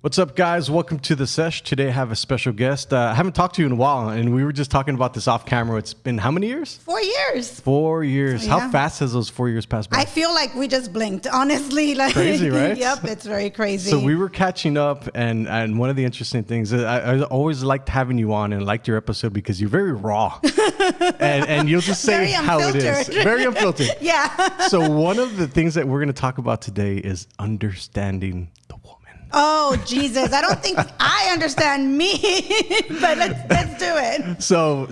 What's up, guys? Welcome to the Sesh. Today I have a special guest. I haven't talked to you in a while, and we were just talking about this off camera. It's been how many years? 4 years. 4 years. Yeah. How fast has those 4 years passed by? I feel like we just blinked, honestly. Like, crazy, right? Yep, it's very crazy. So we were catching up, and one of the interesting things, I always liked having you on and liked your episode because you're very raw. and you'll just say how it is. Very unfiltered. Yeah. So one of the things that we're going to talk about today is understanding the woman. Oh, Jesus. I don't think I understand me, but let's do it. So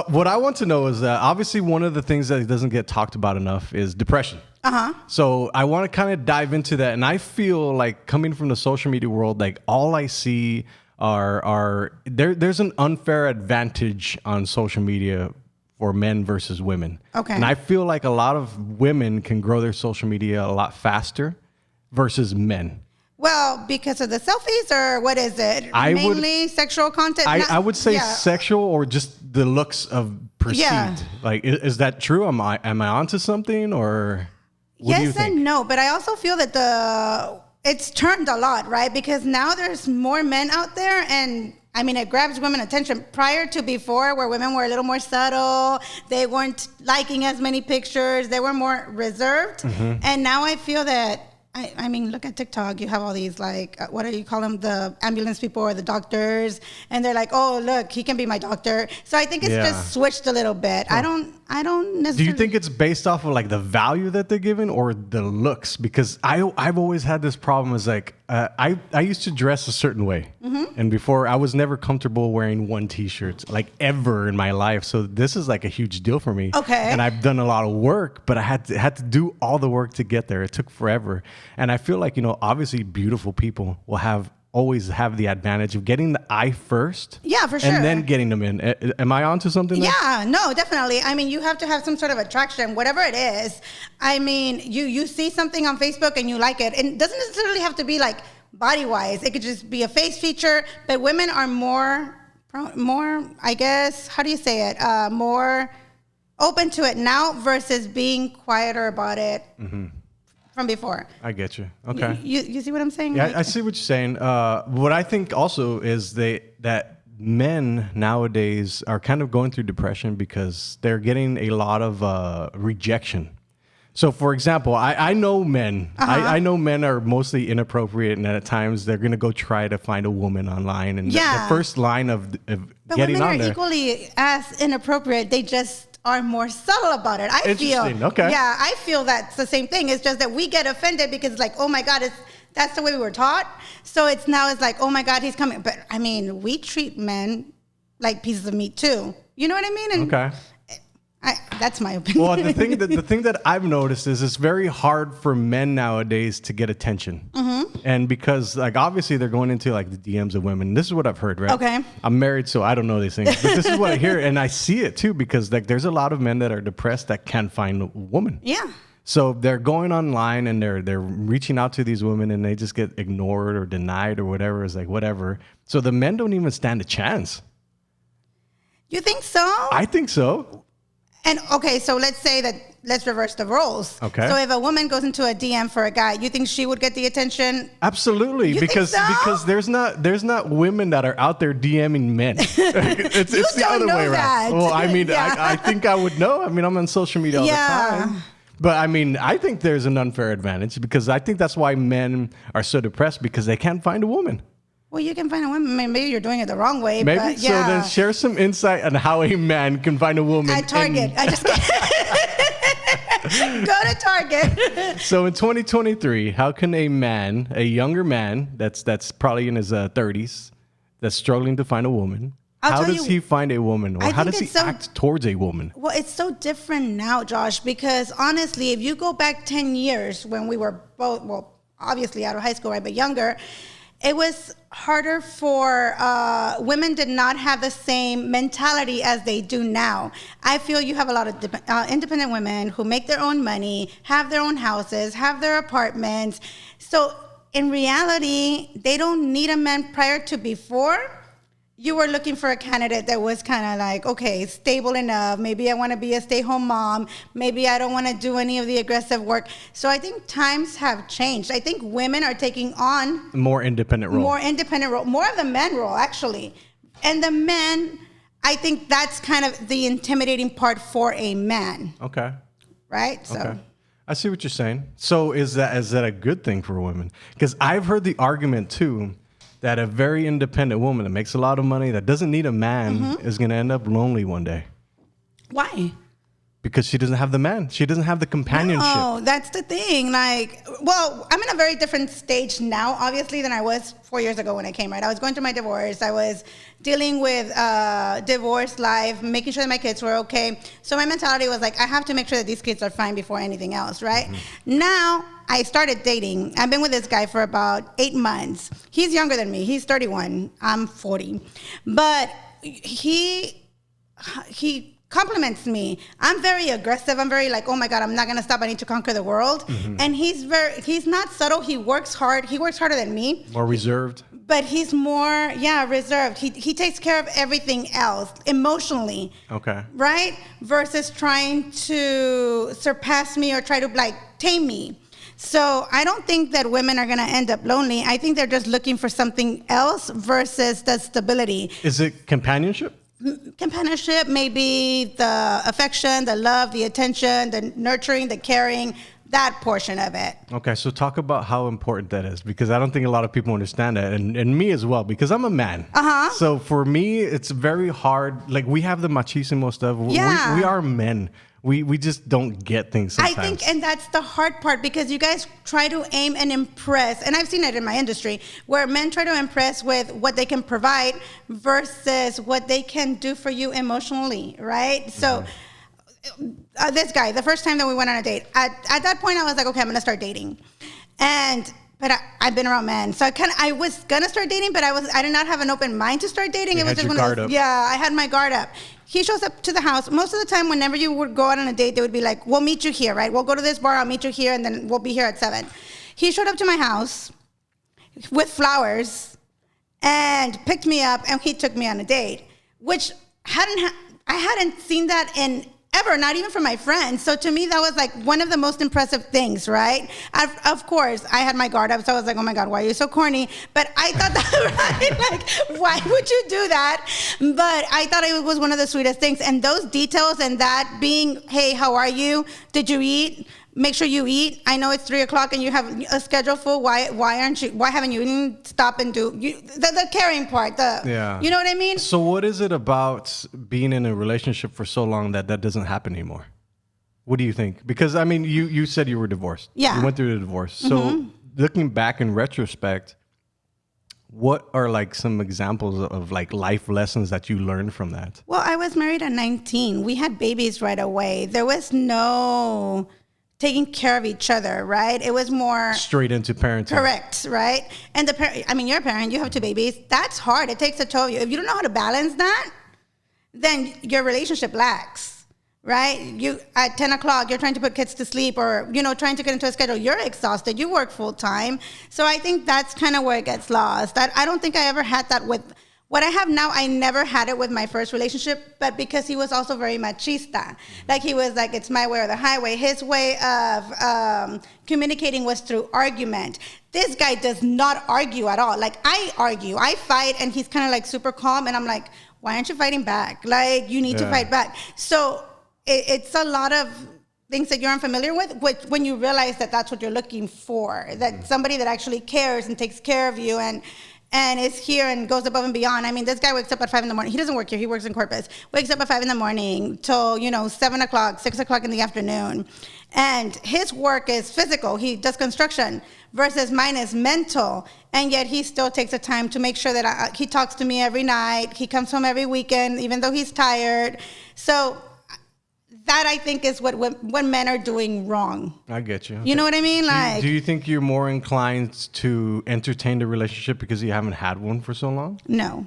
what I want to know is that obviously one of the things that doesn't get talked about enough is depression. Uh-huh. So I want to kind of dive into that. And I feel like coming from the social media world, like all I see there's an unfair advantage on social media for men versus women. Okay. And I feel like a lot of women can grow their social media a lot faster versus men. Well, because of the selfies, or what is it? Mainly sexual content? I would say sexual, or just the looks of perceived. Yeah. Like, is that true? Am I onto something, or what do you Yes think? and no, but I also feel that it's turned a lot, right? Because now there's more men out there, and I mean, it grabs women attention. Prior to before, where women were a little more subtle, they weren't liking as many pictures, they were more reserved. Mm-hmm. And now I feel that, I mean, look at TikTok. You have all these, like, what do you call them? The ambulance people or the doctors. And they're like, oh, look, he can be my doctor. So I think it's just switched a little bit. Huh. I don't necessarily. Do you think it's based off of like the value that they're given or the looks? Because I've always had this problem is like, I used to dress a certain way. Mm-hmm. And before I was never comfortable wearing one t-shirt like ever in my life. So this is like a huge deal for me. Okay. And I've done a lot of work, but I had to do all the work to get there. It took forever. And I feel like, obviously beautiful people will always have the advantage of getting the eye first. Yeah, for sure. And then getting them in. Am I onto something there? Yeah, no, definitely. I mean, you have to have some sort of attraction, whatever it is. I mean, you see something on Facebook and you like it. And it doesn't necessarily have to be like body-wise. It could just be a face feature. But women are more, I guess, how do you say it? More open to it now versus being quieter about it. Mm-hmm. From before. I get you. Okay. You see what I'm saying? Yeah, I see what you're saying. What I think also is that men nowadays are kind of going through depression because they're getting a lot of rejection. So, for example, I know men. Uh-huh. I know men are mostly inappropriate, and at times they're going to go try to find a woman online. And the first line of getting on there. But women are equally as inappropriate. They just are more subtle about it. I feel. Okay. Yeah, I feel that's the same thing. It's just that we get offended because it's like, oh my God, that's the way we were taught. So it's like, oh my God, he's coming. But I mean, we treat men like pieces of meat too. You know what I mean? And okay. That's my opinion. Well, the thing that I've noticed is it's very hard for men nowadays to get attention. Mm-hmm. And because like obviously they're going into like the DMs of women. This is what I've heard, right? Okay. I'm married, so I don't know these things. But this is what I hear, and I see it too because like there's a lot of men that are depressed that can't find a woman. Yeah. So they're going online and they're reaching out to these women and they just get ignored or denied or whatever. It's like whatever. So the men don't even stand a chance. You think so? I think so. And okay, so let's reverse the roles. Okay. So if a woman goes into a DM for a guy, you think she would get the attention? Absolutely, because there's not women that are out there DMing men. it's the other way around. Well, I mean, yeah. I think I would know. I mean, I'm on social media all the time. But I mean, I think there's an unfair advantage because I think that's why men are so depressed because they can't find a woman. Well, you can find a woman. Maybe you're doing it the wrong way. Maybe. But So then share some insight on how a man can find a woman. At Target. I just go to Target. So in 2023, how can a younger man that's probably in his 30s, that's struggling to find a woman, how does he find a woman? Or how does he act towards a woman? Well, it's so different now, Josh, because honestly, if you go back 10 years when we were both, well, obviously out of high school, right, but younger, it was harder for women did not have the same mentality as they do now. I feel you have a lot of independent women who make their own money, have their own houses, have their apartments. So in reality, they don't need a man prior to before. you were looking for a candidate that was kind of like, okay, stable enough. Maybe I want to be a stay-home mom. Maybe I don't want to do any of the aggressive work. So I think times have changed. I think women are taking on more independent role. More of the men role, actually. And the men, I think that's kind of the intimidating part for a man. Okay. Right? So. Okay. I see what you're saying. So is that a good thing for women? Because I've heard the argument too that a very independent woman that makes a lot of money, that doesn't need a man, is going to end up lonely one day. Why? Because she doesn't have the man. She doesn't have the companionship. No, that's the thing. Like, well, I'm in a very different stage now, obviously, than I was 4 years ago when I came, right? I was going through my divorce. I was dealing with divorce life, making sure that my kids were okay. So my mentality was like, I have to make sure that these kids are fine before anything else, right? Now, I started dating. I've been with this guy for about 8 months. He's younger than me. He's 31. I'm 40. But he compliments me. I'm very aggressive. I'm very like, oh my God, I'm not gonna stop. I need to conquer the world. And he's not subtle. He works hard. He works harder than me. More reserved. But he's more, reserved. He takes care of everything else emotionally. Okay. Right? Versus trying to surpass me or try to like tame me. So I don't think that women are going to end up lonely. I think they're just looking for something else versus the stability. Is it companionship? Companionship, maybe the affection, the love, the attention, the nurturing, the caring, that portion of it. Okay, so talk about how important that is, because I don't think a lot of people understand that, and me as well, because I'm a man. So for me, it's very hard. Like, we have the machismo stuff. Yeah. We are men. We just don't get things sometimes. I think, and that's the hard part, because you guys try to aim and impress, and I've seen it in my industry, where men try to impress with what they can provide versus what they can do for you emotionally, right? So this guy, the first time that we went on a date, at that point I was like, okay, I'm going to start dating. But I've been around men, so I was gonna start dating, but I did not have an open mind to start dating. You it was had just your one of guard those, up. yeah, I had my guard up. He shows up to the house. Most of the time, whenever you would go out on a date, they would be like, "We'll meet you here, right? We'll go to this bar. I'll meet you here, and then we'll be here at 7." He showed up to my house with flowers and picked me up, and he took me on a date, which I hadn't seen that in ever, not even from my friends. So to me, that was like one of the most impressive things, right? Of course, I had my guard up, so I was like, oh my God, why are you so corny? But I thought that, right? Like, why would you do that? But I thought it was one of the sweetest things. And those details and that being, hey, how are you? Did you eat? Make sure you eat. I know it's 3 o'clock and you have a schedule full. Why haven't you eaten? Stop and do the caring part. You know what I mean? So what is it about being in a relationship for so long that doesn't happen anymore? What do you think? Because I mean, you said you were divorced. Yeah. You went through the divorce. So looking back in retrospect, what are like some examples of like life lessons that you learned from that? Well, I was married at 19. We had babies right away. There was no taking care of each other, right? It was more straight into parenting. Correct, right? And you're a parent, you have 2 babies. That's hard. It takes a toll of you. If you don't know how to balance that, then your relationship lacks, right? You at 10 o'clock, you're trying to put kids to sleep, or trying to get into a schedule. You're exhausted. You work full time. So I think that's kind of where it gets lost. I don't think I ever had that with what I have now. I never had it with my first relationship, but because he was also very machista. Like, he was like, it's my way or the highway. His way of communicating was through argument. This guy does not argue at all. Like, I argue, I fight, and he's kind of like super calm, and I'm like, why aren't you fighting back? Like, you need to fight back. So it's a lot of things that you're unfamiliar with when you realize that that's what you're looking for, that somebody that actually cares and takes care of you and is here and goes above and beyond. I mean, this guy wakes up at 5 in the morning. He doesn't work here. He works in Corpus. Wakes up at 5 in the morning till, 7 o'clock, 6 o'clock in the afternoon. And his work is physical. He does construction versus mine is mental. And yet he still takes the time to make sure that he talks to me every night. He comes home every weekend, even though he's tired. So that, I think, is what men are doing wrong. I get you. Okay. You know what I mean? Do you think you're more inclined to entertain the relationship because you haven't had one for so long? No.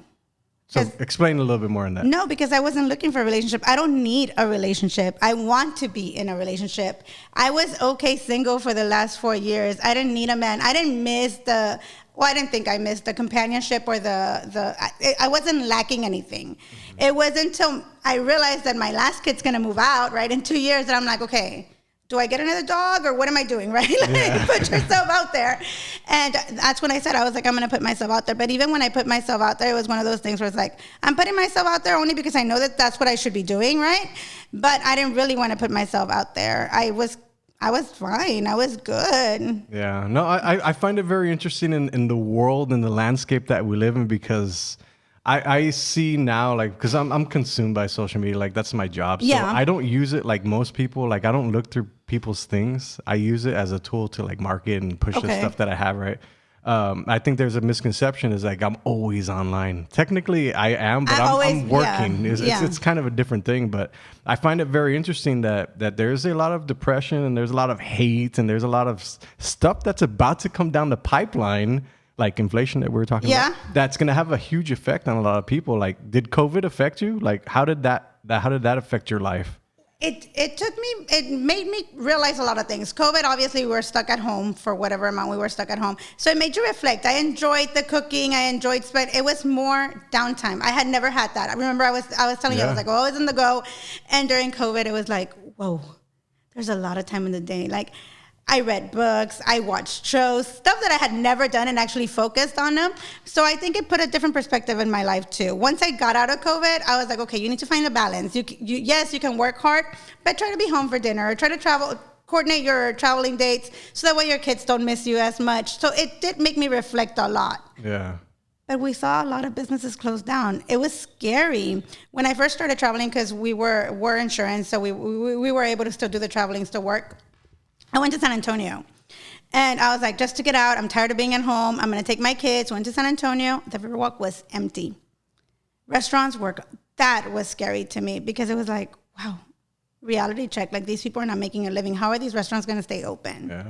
So explain a little bit more on that. No, because I wasn't looking for a relationship. I don't need a relationship. I want to be in a relationship. I was okay single for the last 4 years. I didn't need a man. I didn't miss I didn't think I missed the companionship or I wasn't lacking anything. Mm-hmm. It wasn't until I realized that my last kid's going to move out, right, in 2 years, and I'm like, okay, do I get another dog or what am I doing, right? Put yourself out there. And that's when I said, I was like, I'm going to put myself out there. But even when I put myself out there, it was one of those things where it's like, I'm putting myself out there only because I know that that's what I should be doing, right? But I didn't really want to put myself out there. I was fine. I was good. Yeah. No, I find it very interesting in the world and the landscape that we live in, because I see now, like, because I'm consumed by social media. Like, that's my job. So I don't use it like most people. Like, I don't look through people's things. I use it as a tool to, like, market and push the stuff that I have, right? I think there's a misconception is like I'm always online. Technically, I am, but I'm working. It's kind of a different thing. But I find it very interesting that there's a lot of depression and there's a lot of hate and there's a lot of stuff that's about to come down the pipeline, like inflation that we were talking about. That's going to have a huge effect on a lot of people. Like, did COVID affect you? Like, how did that affect your life? It made me realize a lot of things. COVID, obviously, we were stuck at home for whatever amount we were stuck at home. So it made you reflect. I enjoyed the cooking. But it was more downtime. I had never had that. I remember I was telling you, I was like, always on the go. And during COVID, it was like, whoa, there's a lot of time in the day. Like, I read books, I watched shows, stuff that I had never done and actually focused on them. So I think it put a different perspective in my life too. Once I got out of COVID, I was like, okay, you need to find a balance. Yes, you can work hard, but try to be home for dinner, try to travel, coordinate your traveling dates so that way your kids don't miss you as much. So it did make me reflect a lot. Yeah. But we saw a lot of businesses close down. It was scary. When I first started traveling, because we were insurance, so we were able to still do the traveling, still work. I went to San Antonio, and I was like, just to get out, I'm tired of being at home. I'm going to take my kids. Went to San Antonio. The Riverwalk was empty. Restaurants that was scary to me because it was like, wow, reality check. Like, these people are not making a living. How are these restaurants going to stay open? Yeah.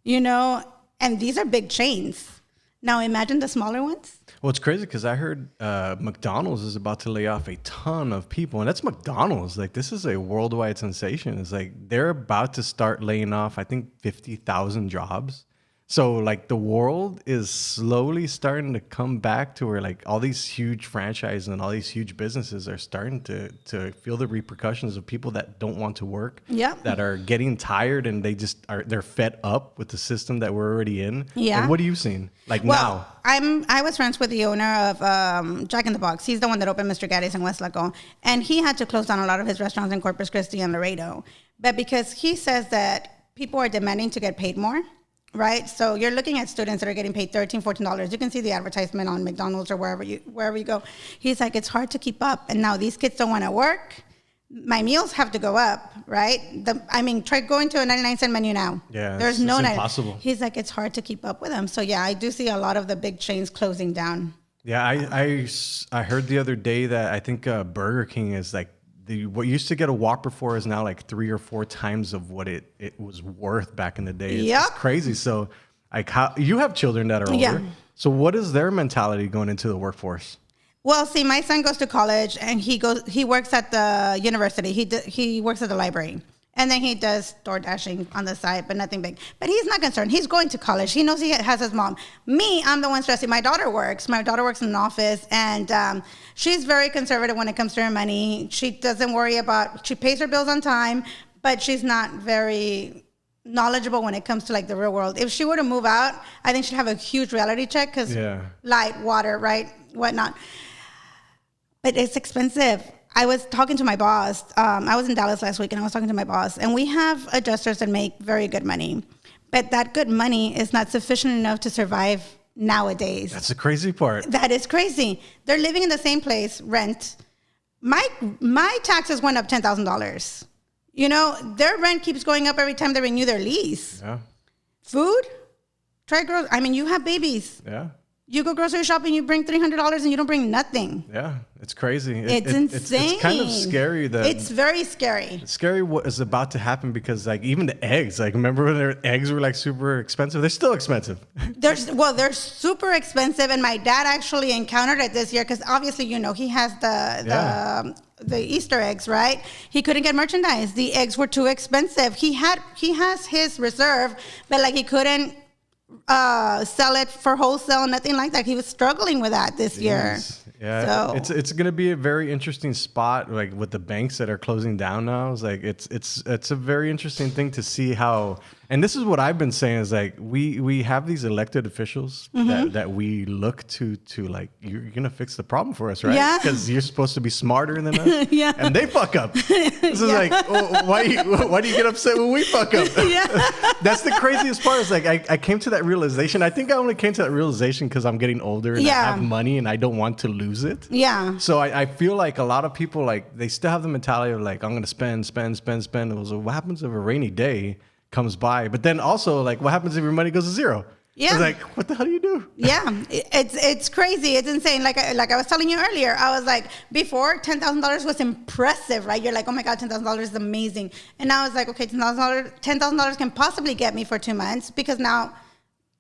You know, and these are big chains. Now imagine the smaller ones. Well, it's crazy because I heard McDonald's is about to lay off a ton of people, and that's McDonald's. Like, this is a worldwide sensation. It's like they're about to start laying off, I think, 50,000 jobs. So, like, the world is slowly starting to come back to where, like, all these huge franchises and all these huge businesses are starting to feel the repercussions of people that don't want to work, that are getting tired, and they're fed up with the system that we're already in. Yeah. Like, what are you seeing? Like, now? I was friends with the owner of Jack in the Box. He's the one that opened Mr. Gaddy's in West Laco. And he had to close down a lot of his restaurants in Corpus Christi and Laredo. But because he says that people are demanding to get paid more, right? So you're looking at students that are getting paid $13, $14. You can see the advertisement on McDonald's or wherever you go. He's like, it's hard to keep up. And now these kids don't want to work. My meals have to go up, right? Try going to a 99-cent menu now. Yeah, there's it's impossible. He's like, it's hard to keep up with them. So yeah, I do see a lot of the big chains closing down. Yeah, I heard the other day that I think Burger King is like, what used to get a Whopper for is now like 3 or 4 times of what it was worth back in the day. It's crazy. So, like, how you have children that are older. Yeah. So what is their mentality going into the workforce? Well, see, my son goes to college and he works at the university. He works at the library. And then he does door dashing on the side, but nothing big. But he's not concerned. He's going to college. He knows he has his mom. Me, I'm the one stressing. My daughter works. My daughter works in an office, and she's very conservative when it comes to her money. She doesn't worry she pays her bills on time, but she's not very knowledgeable when it comes to, like, the real world. If she were to move out, I think she'd have a huge reality check because light, water, right, whatnot. But it's expensive. I was talking to my boss. I was in Dallas last week, and I was talking to my boss. And we have adjusters that make very good money. But that good money is not sufficient enough to survive nowadays. That's the crazy part. That is crazy. They're living in the same place, rent. My taxes went up $10,000. You know, their rent keeps going up every time they renew their lease. Yeah. Food? Try groceries. You have babies. Yeah. You go grocery shopping, you bring $300 and you don't bring nothing. Yeah, it's crazy. It's insane. It's kind of scary that it's very scary. It's scary what is about to happen because like even the eggs, like remember when their eggs were like super expensive? They're still expensive. They're super expensive, and my dad actually encountered it this year because obviously he has the Easter eggs, right? He couldn't get merchandise. The eggs were too expensive. He has his reserve, but like he couldn't sell it for wholesale, nothing like that. He was struggling with that this year. Yeah, so. It's going to be a very interesting spot, like with the banks that are closing down now. It's like it's a very interesting thing to see how. And this is what I've been saying is like we have these elected officials that we look to like you're gonna fix the problem for us, right? Yeah. Because you're supposed to be smarter than us. Yeah. And they fuck up. This is like why do you get upset when we fuck up? Yeah. That's the craziest part. Is like I came to that realization. I think I only came to that realization because I'm getting older and I have money and I don't want to lose it. Yeah. So I feel like a lot of people like they still have the mentality of like I'm gonna spend. It was what happens if a rainy day comes by, but then also like what happens if your money goes to zero? Yeah. It's like what the hell do you do? Yeah, it's crazy. It's insane. Like I was telling you earlier, I was like before $10,000 was impressive, right? You're like, oh my God, $10,000 is amazing. And now it's like, okay, $10,000 can possibly get me for 2 months because now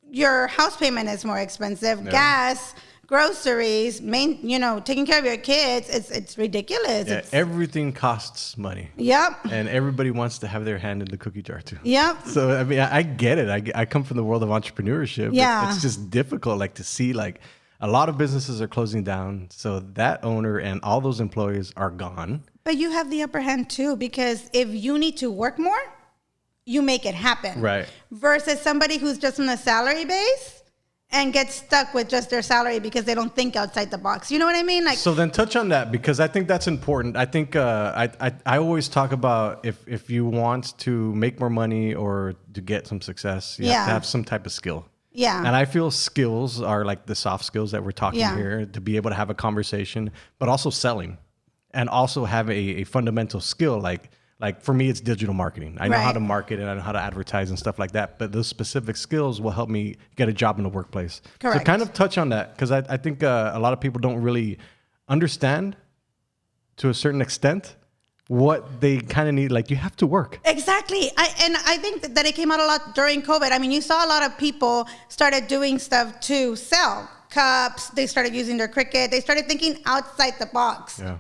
your house payment is more expensive, gas, groceries, taking care of your kids. It's ridiculous. Yeah, everything costs money. Yep. And everybody wants to have their hand in the cookie jar too. Yep. So I mean, I get it. I come from the world of entrepreneurship. Yeah. It's just difficult, like to see like a lot of businesses are closing down. So that owner and all those employees are gone. But you have the upper hand too, because if you need to work more, you make it happen. Right. Versus somebody who's just on a salary base and get stuck with just their salary because they don't think outside the box. You know what I mean? Like, so then touch on that because I think that's important. I think I always talk about if you want to make more money or to get some success, you have to have some type of skill. Yeah. And I feel skills are like the soft skills that we're talking here to be able to have a conversation, but also selling and also have a fundamental skill like for me, it's digital marketing. I know how to market and I know how to advertise and stuff like that. But those specific skills will help me get a job in the workplace. Correct. So kind of touch on that because I think a lot of people don't really understand to a certain extent what they kind of need. Like you have to work. Exactly. I think that it came out a lot during COVID. I mean, you saw a lot of people started doing stuff to sell cups. They started using their Cricut. They started thinking outside the box. Yeah.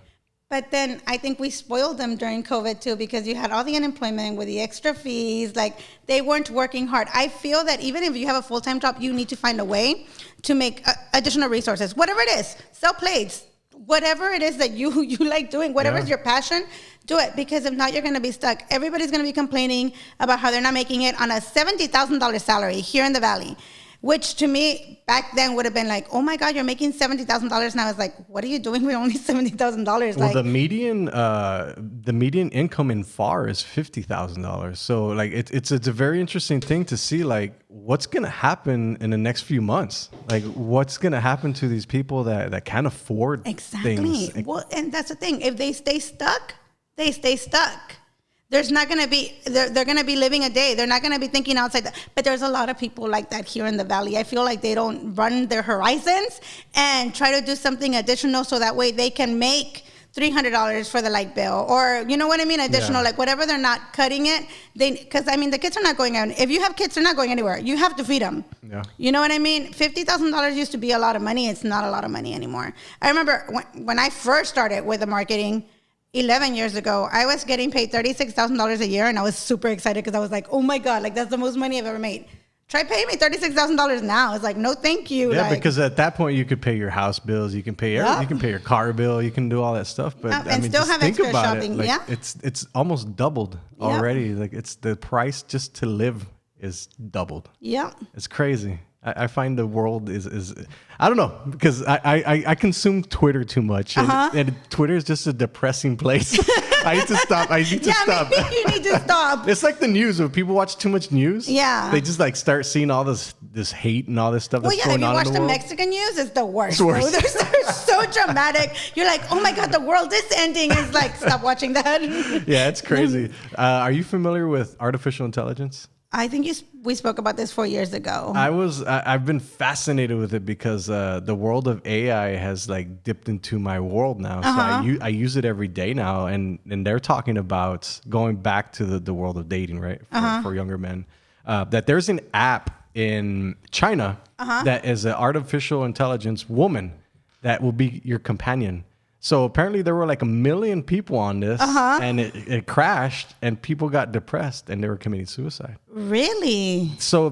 But then I think we spoiled them during COVID too because you had all the unemployment with the extra fees. Like they weren't working hard. I feel that even if you have a full-time job, you need to find a way to make additional resources. Whatever it is, sell plates, whatever it is that you like doing, whatever is your passion, do it. Because if not, you're going to be stuck. Everybody's going to be complaining about how they're not making it on a $70,000 salary here in the Valley. Which to me back then would have been like, oh my God, you're making $70,000. Now it's like, what are you doing with only $70,000? Well, like, the median income in FAR is $50,000. So like it's a very interesting thing to see like what's gonna happen in the next few months. Like what's gonna happen to these people that can't afford things. Well, and that's the thing. If they stay stuck, they stay stuck. There's not going to be, they're going to be living a day. They're not going to be thinking outside. But there's a lot of people like that here in the Valley. I feel like they don't run their horizons and try to do something additional so that way they can make $300 for the light bill or, you know what I mean? Additional, like whatever they're not cutting it. Because I mean, the kids are not going out. If you have kids, they're not going anywhere. You have to feed them. Yeah. You know what I mean? $50,000 used to be a lot of money. It's not a lot of money anymore. I remember when I first started with the marketing, 11 years ago, I was getting paid $36,000 a year, and I was super excited because I was like, oh my God, like that's the most money I've ever made. Try paying me $36,000 now. It's like, no, thank you. Yeah, like, because at that point you could pay your house bills, you can pay you can pay your car bill, you can do all that stuff. But I and mean, still just have think extra about shopping. it. Like, it's almost doubled already. Like it's the price just to live is doubled. Yeah, it's crazy. I find the world is I don't know because I consume Twitter too much and Twitter is just a depressing place. I need to stop. Maybe you need to stop. It's like the news when people watch too much news. Yeah, they just like start seeing all this hate and all this stuff that's going on in the world. If you watch the Mexican news, it's the worst. It's worse. They're so dramatic. You're like, oh my God, the world is ending. It's like, stop watching that. Yeah, it's crazy. Are you familiar with artificial intelligence? I think we spoke about this 4 years ago. I've been fascinated with it because the world of AI has like dipped into my world now. So I use it every day now, and they're talking about going back to the world of dating, right? For younger men. That there's an app in China that is an artificial intelligence woman that will be your companion. So apparently there were like 1 million people on this, and it crashed, and people got depressed, and they were committing suicide. Really? So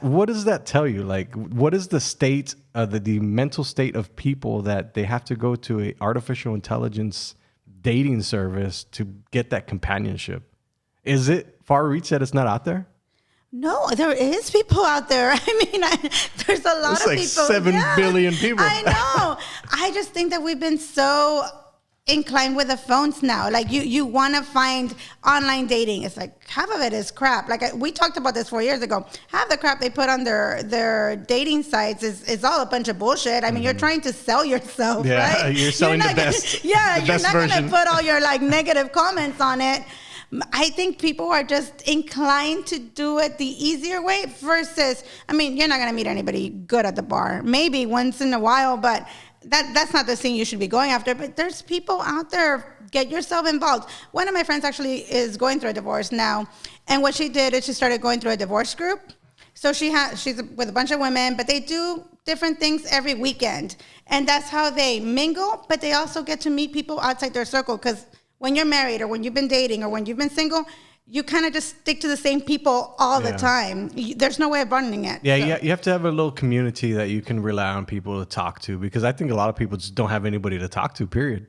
what does that tell you? Like, what is the state of the mental state of people that they have to go to a artificial intelligence dating service to get that companionship? Is it far reach that it's not out there? No, there is people out there. I mean, there's a lot it's of like people. 7 billion people. I know. I just think that we've been so inclined with the phones now. Like you want to find online dating. It's like half of it is crap. Like we talked about this 4 years ago. Half the crap they put on their dating sites is all a bunch of bullshit. I mean, you're trying to sell yourself, right? You're selling the best. You're best not going to version. put all your like negative comments on it. I think people are just inclined to do it the easier way versus, I mean, you're not going to meet anybody good at the bar. Maybe once in a while, but that's not the thing you should be going after. But there's people out there. Get yourself involved. One of my friends actually is going through a divorce now. And what she did is she started going through a divorce group. So she's with a bunch of women, but they do different things every weekend. And that's how they mingle, but they also get to meet people outside their circle because when you're married or when you've been dating or when you've been single, you kind of just stick to the same people all the time. There's no way of running it. Yeah, you have to have a little community that you can rely on people to talk to because I think a lot of people just don't have anybody to talk to, period.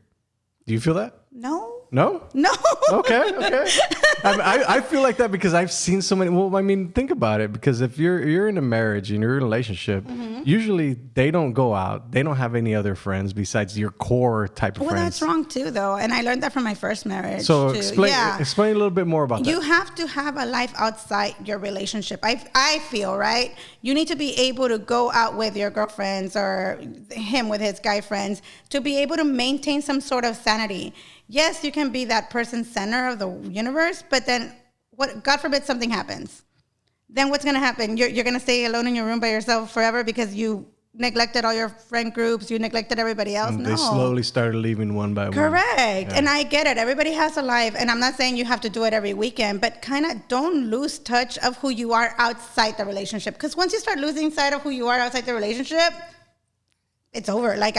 Do you feel that? No. No? No. Okay. I feel like that because I've seen so many. Well, I mean, think about it. Because if you're in a marriage and you're in a relationship, usually they don't go out. They don't have any other friends besides your core type of friends. Well, that's wrong too, though. And I learned that from my first marriage. So too. explain a little bit more about that. You have to have a life outside your relationship. I feel, right? You need to be able to go out with your girlfriends or him with his guy friends to be able to maintain some sort of sanity. Yes, you can be that person center of the universe, but then what? God forbid something happens. Then what's going to happen? You're going to stay alone in your room by yourself forever because you neglected all your friend groups, you neglected everybody else. And no. They slowly started leaving one by one. Correct. Yeah. And I get it. Everybody has a life. And I'm not saying you have to do it every weekend, but kind of don't lose touch of who you are outside the relationship. Because once you start losing sight of who you are outside the relationship, it's over. Like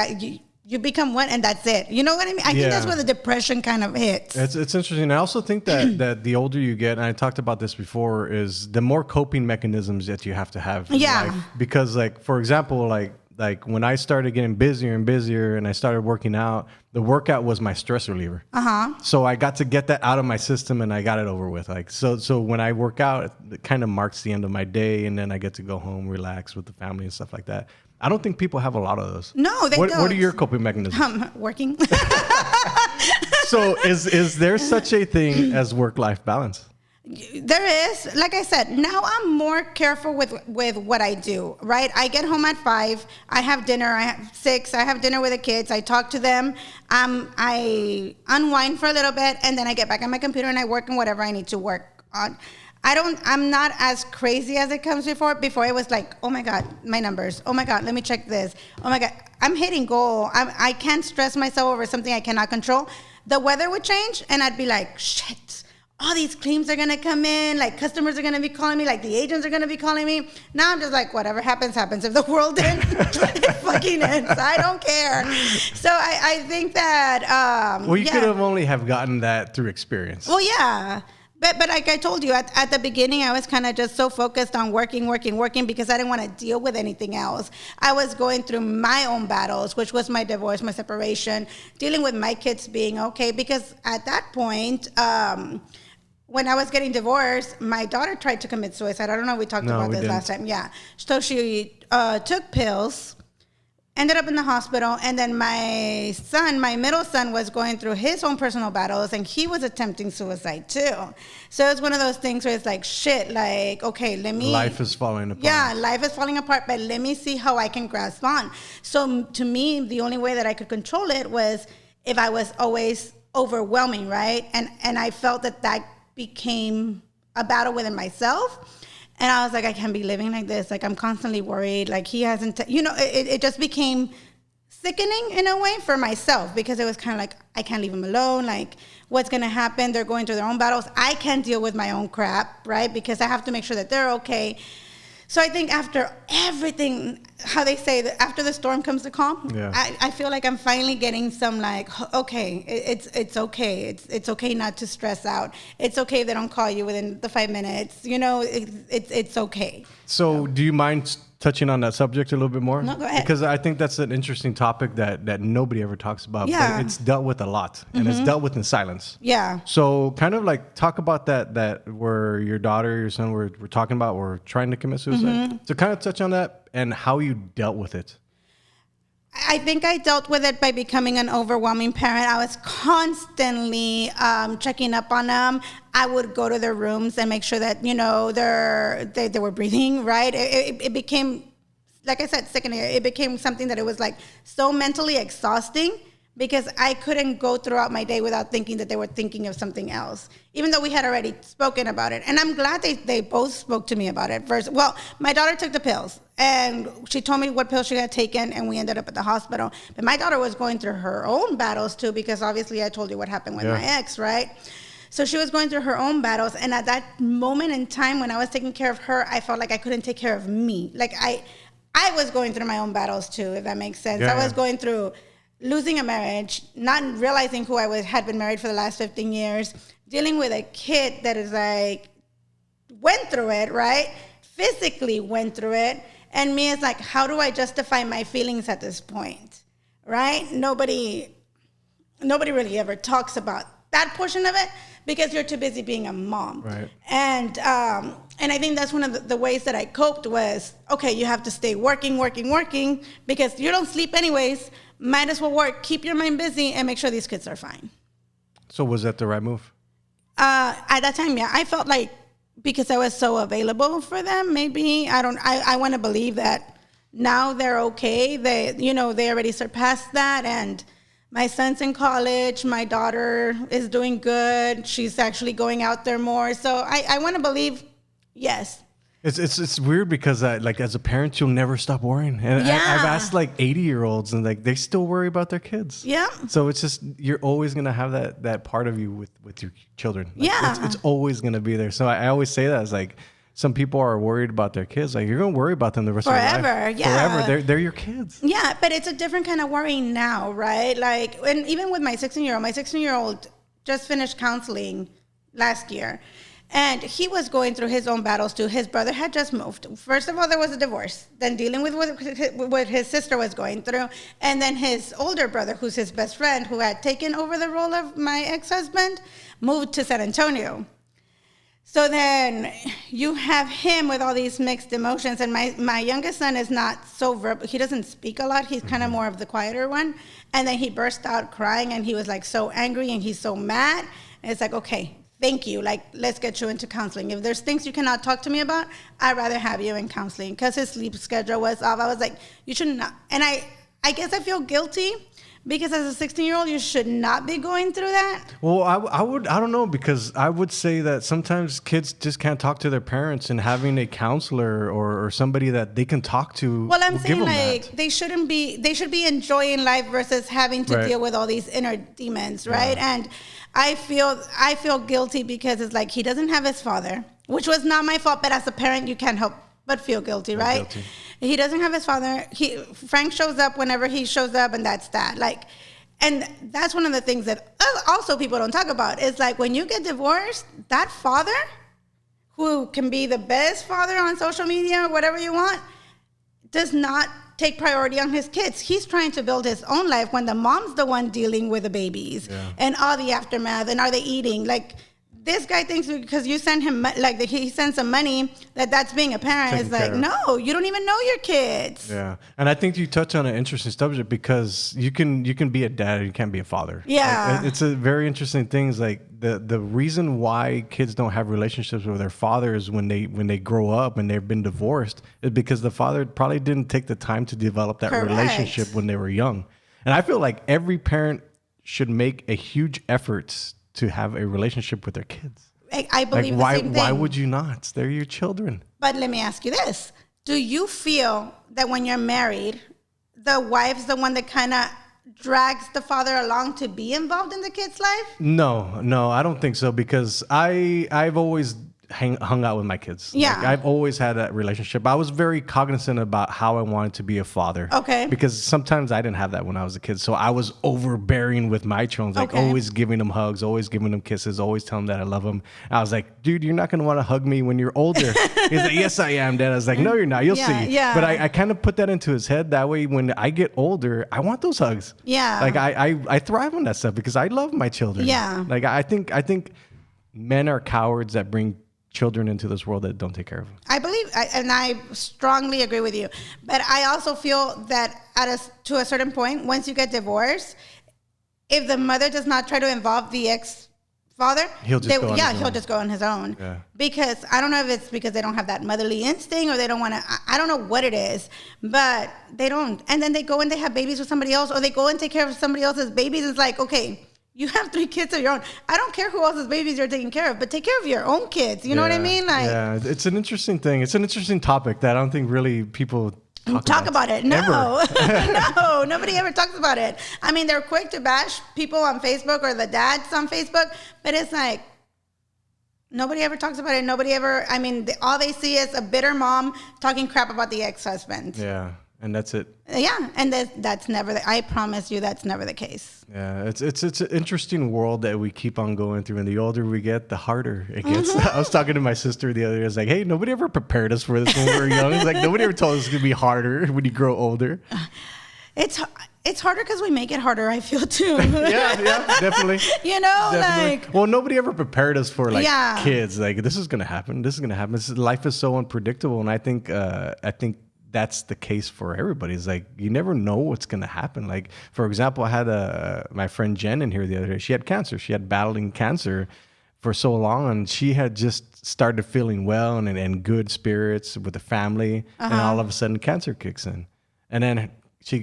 you become one and that's it. You know what I mean? I think that's where the depression kind of hits. It's interesting. I also think that the older you get, and I talked about this before, is the more coping mechanisms that you have to have in life. Because like, for example, like when I started getting busier and busier and I started working out, the workout was my stress reliever. So I got to get that out of my system and I got it over with. Like, so when I work out, it kind of marks the end of my day and then I get to go home, relax with the family and stuff like that. I don't think people have a lot of those. No, they don't. What are your coping mechanisms? Working. So is there such a thing as work-life balance? There is. Like I said, now I'm more careful with what I do, right? I get home at 5. I have dinner. I have 6. I have dinner with the kids. I talk to them. I unwind for a little bit, and then I get back on my computer and I work on whatever I need to work on. I'm not as crazy as it comes before. Before it was like, oh my God, my numbers. Oh my God, let me check this. Oh my God, I'm hitting goal. I can't stress myself over something I cannot control. The weather would change and I'd be like, shit, all these claims are going to come in. Like customers are going to be calling me. Like the agents are going to be calling me. Now I'm just like, whatever happens, happens. If the world ends, it fucking ends. I don't care. So I think that, well, you could have only have gotten that through experience. Well, yeah. But like I told you, at the beginning, I was kind of just so focused on working because I didn't want to deal with anything else. I was going through my own battles, which was my divorce, my separation, dealing with my kids being okay. Because at that point, when I was getting divorced, my daughter tried to commit suicide. I don't know if we talked about this last time. Yeah. So she took pills. Ended up in the hospital, and then my middle son, was going through his own personal battles, and he was attempting suicide too. So it's one of those things where it's like, shit, like, okay, life is falling apart. Yeah, life is falling apart, but let me see how I can grasp on. So to me, the only way that I could control it was if I was always overwhelming, right? And I felt that became a battle within myself. And I was like, I can't be living like this. Like, I'm constantly worried. Like, he hasn't, it just became sickening in a way for myself, because it was kind of like, I can't leave him alone. Like, what's going to happen? They're going through their own battles. I can't deal with my own crap, right? Because I have to make sure that they're okay. So I think after everything, how they say that after the storm comes the calm, I feel like I'm finally getting some like, okay, it's okay. It's okay not to stress out. It's okay if they don't call you within the 5 minutes. It's okay. So do you mind touching on that subject a little bit more? No, go ahead. Because I think that's an interesting topic that nobody ever talks about. Yeah. But it's dealt with a lot, and it's dealt with in silence. Yeah. So kind of like talk about that where your daughter, your son were talking about were trying to commit suicide. So kind of touch on that and how you dealt with it. I think I dealt with it by becoming an overwhelming parent. I was constantly checking up on them. I would go to their rooms and make sure that, they were breathing, right? It became, like I said, sickening. It became something that it was like so mentally exhausting, because I couldn't go throughout my day without thinking that they were thinking of something else, even though we had already spoken about it. And I'm glad they both spoke to me about it first. Well, my daughter took the pills, and she told me what pills she had taken, and we ended up at the hospital. But my daughter was going through her own battles too, because obviously I told you what happened with my ex, right? So she was going through her own battles. And at that moment in time when I was taking care of her, I felt like I couldn't take care of me. Like I was going through my own battles too, if that makes sense. I was going through losing a marriage, not realizing who I had been married for the last 15 years, dealing with a kid that is like, went through it, right? Physically went through it. And me is like, how do I justify my feelings at this point, right? Nobody really ever talks about that portion of it, because you're too busy being a mom. Right. And I think that's one of the ways that I coped was, okay, you have to stay working, because you don't sleep anyways. Might as well work, keep your mind busy, and make sure these kids are fine. So was that the right move? At that time, yeah. I felt like, because I was so available for them, maybe, I want to believe that now they're okay. They already surpassed that, and my son's in college. My daughter is doing good. She's actually going out there more. So I want to believe, yes. It's weird because as a parent, you'll never stop worrying. And I've asked 80-year-olds, and they still worry about their kids. Yeah. So it's just, you're always going to have that part of you with your children. It's always going to be there. So I always say that, as some people are worried about their kids. Like, you're going to worry about them the rest of your life. Forever, yeah. Forever. They're your kids. Yeah, but it's a different kind of worrying now, right? Like, and even with my 16-year-old just finished counseling last year. And he was going through his own battles too. His brother had just moved. First of all, there was a divorce. Then dealing with what his sister was going through. And then his older brother, who's his best friend, who had taken over the role of my ex-husband, moved to San Antonio. So then you have him with all these mixed emotions. And my youngest son is not so verbal. He doesn't speak a lot. He's kind of more of the quieter one. And then he burst out crying, and he was like so angry, and he's so mad. And it's like, okay, thank you. Like, let's get you into counseling. If there's things you cannot talk to me about, I'd rather have you in counseling. Because his sleep schedule was off. I was like, you should not. And I guess I feel guilty, because as a 16-year-old, you should not be going through that. Well, I don't know, because I would say that sometimes kids just can't talk to their parents, and having a counselor or somebody that they can talk to. Well, I'm saying they should be enjoying life versus having to deal with all these inner demons, right? Yeah. And I feel guilty, because it's like, he doesn't have his father, which was not my fault, but as a parent, you can't help but feel guilty, right? Guilty. He doesn't have his father. Frank shows up whenever he shows up, and that's that. Like, and that's one of the things that also people don't talk about. Is like, when you get divorced, that father, who can be the best father on social media, whatever you want, does not take priority on his kids. He's trying to build his own life, when the mom's the one dealing with the babies and all the aftermath, and are they eating? Like, this guy thinks because you send him, he sends some money, that's being a parent. It's like, no, you don't even know your kids. Yeah. And I think you touch on an interesting subject, because you can be a dad and you can't be a father. Yeah. It's a very interesting thing. Is like the reason why kids don't have relationships with their fathers when they grow up and they've been divorced is because the father probably didn't take the time to develop that relationship when they were young. And I feel like every parent should make a huge effort to have a relationship with their kids. I believe the same thing. Why would you not? They're your children. But let me ask you this. Do you feel that when you're married, the wife's the one that kind of drags the father along to be involved in the kid's life? No, I don't think so, because I've always hung out with my kids. Yeah. Like, I've always had that relationship. I was very cognizant about how I wanted to be a father. Okay. Because sometimes I didn't have that when I was a kid. So I was overbearing with my children, like always giving them hugs, always giving them kisses, always telling them that I love them. I was like, dude, you're not going to want to hug me when you're older. He's like, yes, I am, Dad. I was like, no, you're not. You'll see. Yeah. But I kind of put that into his head. That way, when I get older, I want those hugs. Yeah. Like I thrive on that stuff because I love my children. Yeah. Like I think men are cowards that bring children into this world that don't take care of them. I believe, and I strongly agree with you. But I also feel that to a certain point, once you get divorced, if the mother does not try to involve the ex-father, he'll just go on his own. Yeah. Because I don't know if it's because they don't have that motherly instinct or they don't want to, I don't know what it is, but they don't. And then they go and they have babies with somebody else, or they go and take care of somebody else's babies. It's like, okay, you have 3 kids of your own. I don't care who else's babies you're taking care of, but take care of your own kids. You know what I mean? Like, yeah, it's an interesting thing. It's an interesting topic that I don't think really people talk about it. No, no, nobody ever talks about it. I mean, they're quick to bash people on Facebook or the dads on Facebook, but it's like, nobody ever talks about it. Nobody ever, I mean, all they see is a bitter mom talking crap about the ex-husband. Yeah. And that's it. Yeah, and that's never. I promise you, that's never the case. Yeah, it's an interesting world that we keep on going through, and the older we get, the harder it gets. I was talking to my sister the other day. I was like, "Hey, nobody ever prepared us for this when we were young. It's like nobody ever told us it's gonna be harder when you grow older." It's harder because we make it harder, I feel too. yeah, definitely. Like, well, nobody ever prepared us for kids. Like, this is gonna happen. This is gonna happen. Life is so unpredictable, and I think that's the case for everybody. It's like, you never know what's going to happen. Like, for example, I had my friend Jen in here the other day. She had cancer. She had battling cancer for so long, and she had just started feeling well and in good spirits with the family. And all of a sudden cancer kicks in. And then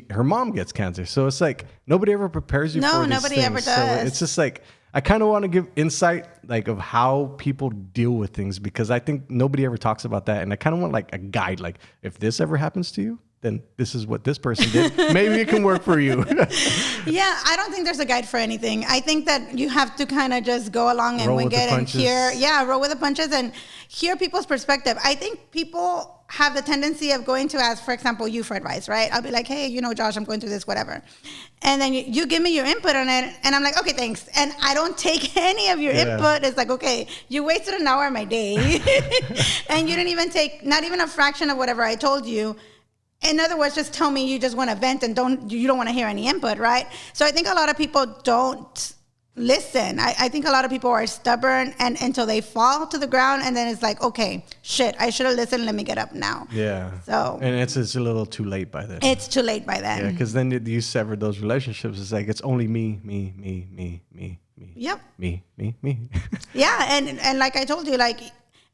her mom gets cancer. So it's like, nobody ever prepares you for these things. No, nobody ever does. So it's just like, I kind of want to give insight, like, of how people deal with things, because I think nobody ever talks about that. And I kind of want like a guide, like, if this ever happens to you, then this is what this person did. Maybe it can work for you. Yeah, I don't think there's a guide for anything. I think that you have to kind of just go along and wing it and hear, roll with the punches and hear people's perspective. I think people have the tendency of going to ask, for example, you for advice, right? I'll be like, hey, Josh, I'm going through this, whatever. And then you give me your input on it, and I'm like, okay, thanks. And I don't take any of your input. It's like, okay, you wasted an hour of my day, and you didn't even take, not even a fraction of whatever I told you. In other words, just tell me you just want to vent and you don't want to hear any input, right? So I think a lot of people don't listen. I think a lot of people are stubborn and until they fall to the ground, and then it's like, okay, shit, I should have listened. Let me get up now. Yeah. So. And it's a little too late by then. It's too late by then. Yeah, because then you sever those relationships. It's like, it's only me. Yep. Me. Yeah, and like I told you, like,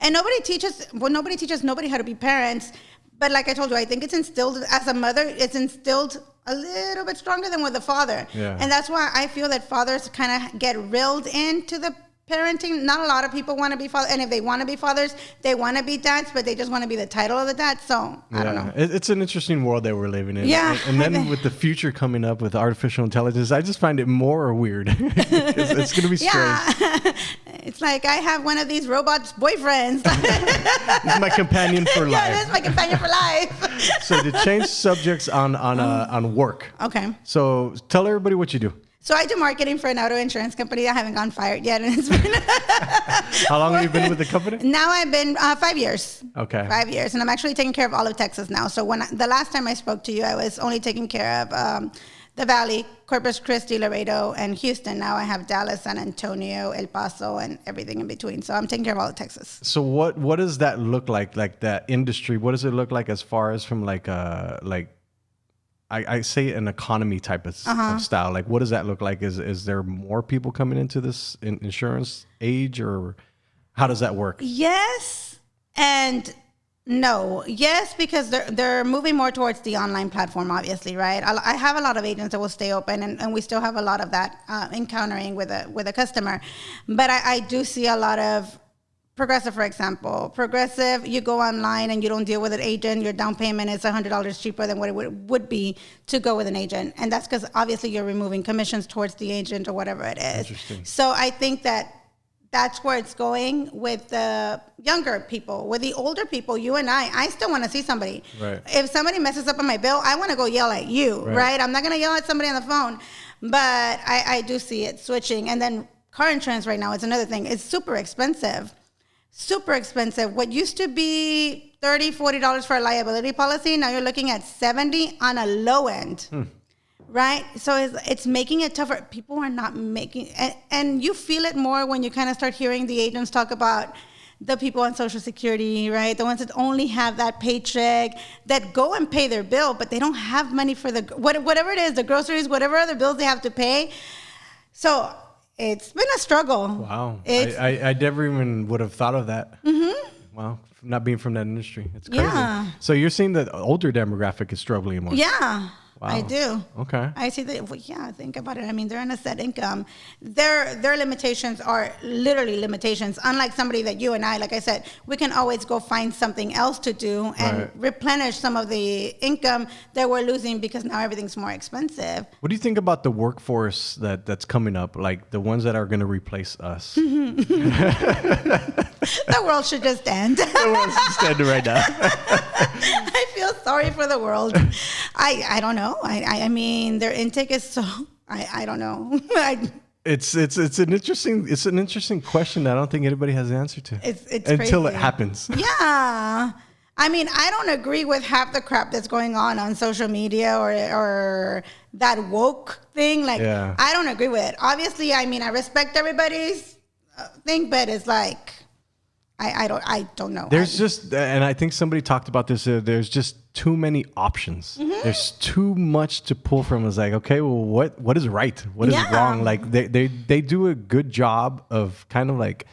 and nobody teaches nobody how to be parents. But like I told you, I think it's instilled as a mother. It's instilled a little bit stronger than with a father. Yeah. And that's why I feel that fathers kind of get reeled into the parenting. Not a lot of people want to be fathers. And if they want to be fathers, they want to be dads, but they just want to be the title of the dad. So I don't know. It's an interesting world that we're living in. Yeah. And then with the future coming up with artificial intelligence, I just find it more weird. It's going to be strange. Yeah. It's like, I have one of these robots boyfriends. This is my companion for life. Yeah, this is my companion for life. So to change subjects on work. Okay. So tell everybody what you do. So I do marketing for an auto insurance company. I haven't gone fired yet. And it's been How long have you been with the company? Now I've been 5 years. Okay. 5 years. And I'm actually taking care of all of Texas now. So the last time I spoke to you, I was only taking care of the Valley, Corpus Christi, Laredo, and Houston. Now I have Dallas, San Antonio, El Paso, and everything in between. So I'm taking care of all of Texas. So what does that look like that industry? What does it look like as far as from I say an economy type of style? Like, what does that look like? Is there more people coming into this insurance age, or how does that work? Yes and no. Yes, because they're moving more towards the online platform, obviously, right? I have a lot of agents that will stay open, and we still have a lot of that encountering with a customer. But I do see a lot of Progressive, for example. Progressive, you go online and you don't deal with an agent. Your down payment is $100 cheaper than what it would be to go with an agent. And that's because obviously you're removing commissions towards the agent or whatever it is. Interesting. So I think that's where it's going with the younger people. With the older people, you and I still want to see somebody. Right. If somebody messes up on my bill, I want to go yell at you, right? I'm not going to yell at somebody on the phone. But I do see it switching. And then car insurance right now is another thing. It's super expensive. Super expensive. What used to be $30, $40 for a liability policy, now you're looking at $70 on a low end. Right? So it's making it tougher. People are not making, and you feel it more when you kind of start hearing the agents talk about the people on Social Security, right? The ones that only have that paycheck, that go and pay their bill, but they don't have money for whatever it is, the groceries, whatever other bills they have to pay. So it's been a struggle. Wow. I never even would have thought of that. Mm-hmm. Wow. Not being from that industry. It's crazy. Yeah. So you're seeing the older demographic is struggling more. Yeah. Wow. I do. Okay. I see that. Well, yeah, think about it. I mean, they're on a set income. Their limitations are literally limitations. Unlike somebody that you and I, like I said, we can always go find something else to do and replenish some of the income that we're losing because now everything's more expensive. What do you think about the workforce that's coming up, like the ones that are going to replace us? The world should just end. The world's just ending right now. I feel sorry for the world. I don't know. I mean, their intake is so. I don't know. It's an interesting question that I don't think anybody has the answer to. It's until crazy. It happens. Yeah. I mean, I don't agree with half the crap that's going on social media or that woke thing. Like, I don't agree with it. Obviously, I mean, I respect everybody's thing, but it's like, I don't know. There's just, and I think somebody talked about this, there's just too many options. Mm-hmm. There's too much to pull from. It's like, okay, well, what is right? What is wrong? Like they do a good job of kind of like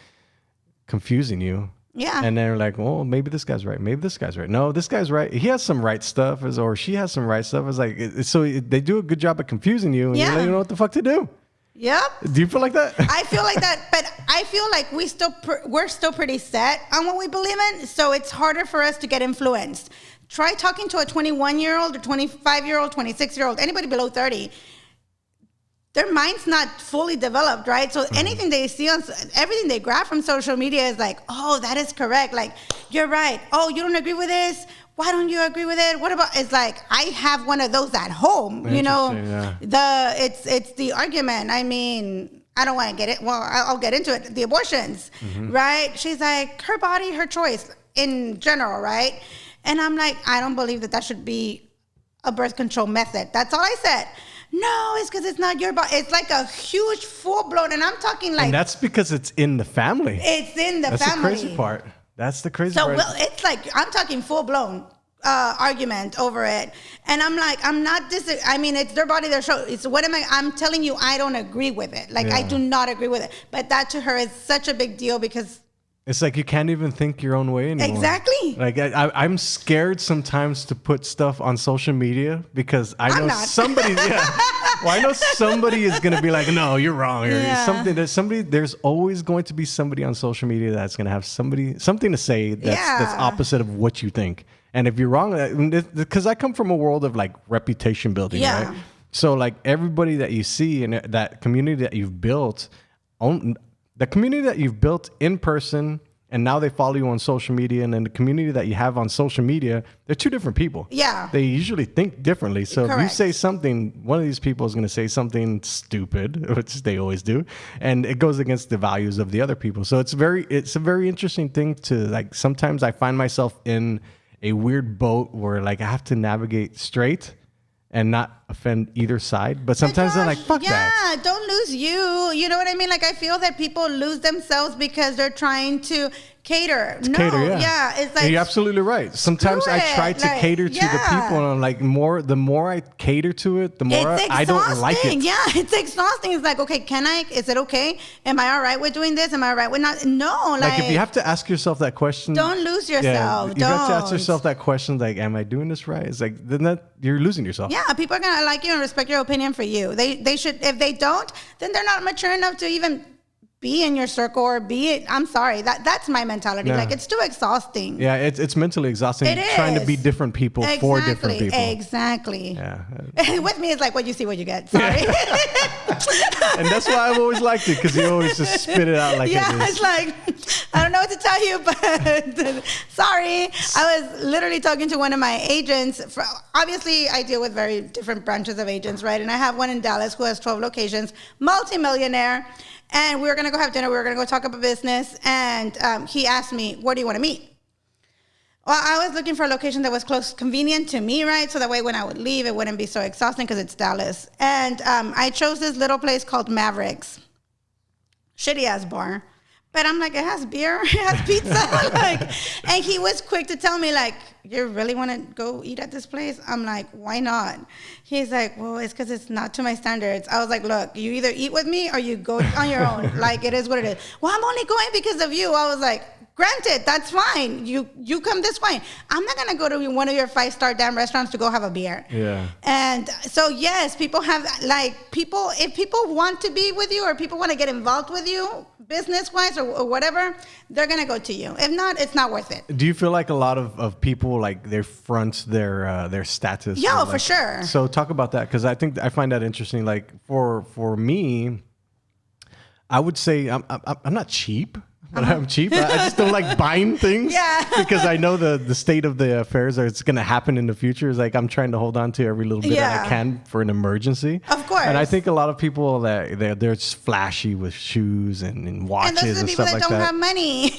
confusing you. Yeah. And they're like, well, maybe this guy's right. Maybe this guy's right. No, this guy's right. He has some right stuff, or she has some right stuff. It's like, so they do a good job of confusing you, and you don't know what the fuck to do. Yep. Do you feel like that? I feel like that, but I feel like we're still pretty set on what we believe in, so it's harder for us to get influenced. Try talking to a 21-year-old or 25-year-old, 26-year-old, anybody below 30. Their mind's not fully developed, right? So anything they see everything they grab from social media is like, oh, that is correct. Like, you're right. Oh, you don't agree with this? Why don't you agree with it? What about, it's like, I have one of those at home, you know, it's the argument. I mean, I don't want to get it. Well, I'll get into it. The abortions, right? She's like, her body, her choice in general, right? And I'm like, I don't believe that should be a birth control method. That's all I said. No, it's because it's not your body. It's like a huge full-blown, and I'm talking like... And that's because it's in the family. It's in the family. That's the crazy part. That's the crazy part. So it's like, I'm talking full-blown argument over it. And I'm like, I'm not I mean, it's their body, their show. It's I'm telling you, I don't agree with it. Like, I do not agree with it. But that to her is such a big deal because... It's like you can't even think your own way anymore. Exactly. Like I'm scared sometimes to put stuff on social media because I know somebody. Well, I know somebody is going to be like, "No, you're wrong." Or there's always going to be somebody on social media that's going to have something to say that's opposite of what you think. And if you're wrong, because I come from a world of like reputation building, right? So like everybody that you see and that community that you've built, the community that you've built in person, and now they follow you on social media, and then the community that you have on social media, they're two different people. Yeah. They usually think differently. So if you say something, one of these people is going to say something stupid, which they always do, and it goes against the values of the other people. So it's a very interesting thing to, like, sometimes I find myself in a weird boat where like I have to navigate straight and not offend either side. But sometimes they're like, fuck that. Yeah, don't lose you. You know what I mean? Like, I feel that people lose themselves because they're trying to cater. It's like, and you're absolutely right. Sometimes I try to cater to the people, and I'm like, the more I cater to it, the more I don't like it. Yeah, it's exhausting. It's like, okay, is it okay? Am I all right with doing this? Am I all right with not? No. Like if you have to ask yourself that question. Don't lose yourself. You have to ask yourself that question, like, am I doing this right? It's like, then you're losing yourself. Yeah, people are going to like you and respect your opinion for you. They should. If they don't, then they're not mature enough to even be in your circle or be it. I'm sorry. That's my mentality. Yeah. Like, it's too exhausting. Yeah, it's mentally exhausting It trying to is. be different people for different people. Exactly. Yeah. With me, it's like what you see, what you get. Sorry. And that's why I've always liked it, because you always just spit it out like yeah, it is. it's like, I don't know what to tell you, but sorry. I was literally talking to one of my agents. Obviously, I deal with very different branches of agents, right? And I have one in Dallas who has 12 locations, multimillionaire. And we were going to go have dinner. We were going to go talk about business. And he asked me, where do you want to meet? Well, I was looking for a location that was close, convenient to me, right? So that way when I would leave, it wouldn't be so exhausting because it's Dallas. And I chose this little place called Mavericks. Shitty-ass bar. But I'm like, it has beer, it has pizza. And he was quick to tell me, like, you really want to go eat at this place? I'm like, why not? He's like, well, it's because it's not to my standards. I was like, look, you either eat with me or you go on your own. Like, it is what it is. Well, I'm only going because of you. I was like, granted, that's fine. You come this way. I'm not going to go to one of your 5-star damn restaurants to go have a beer. Yeah. And so, yes, people have, like, if people want to be with you or people want to get involved with you, business-wise or whatever, they're going to go to you. If not, it's not worth it. Do you feel like a lot of people, like, they front their status? Yeah, like, for sure. So talk about that, because I find that interesting. Like, for me, I would say I'm not cheap. But I'm cheap. I just don't like buying things. Yeah. Because I know the state of the affairs are it's going to happen in the future. It's like I'm trying to hold on to every little bit that I can for an emergency. Of course. And I think a lot of people that they're just flashy with shoes and watches and stuff like that. And those are the people that don't have money.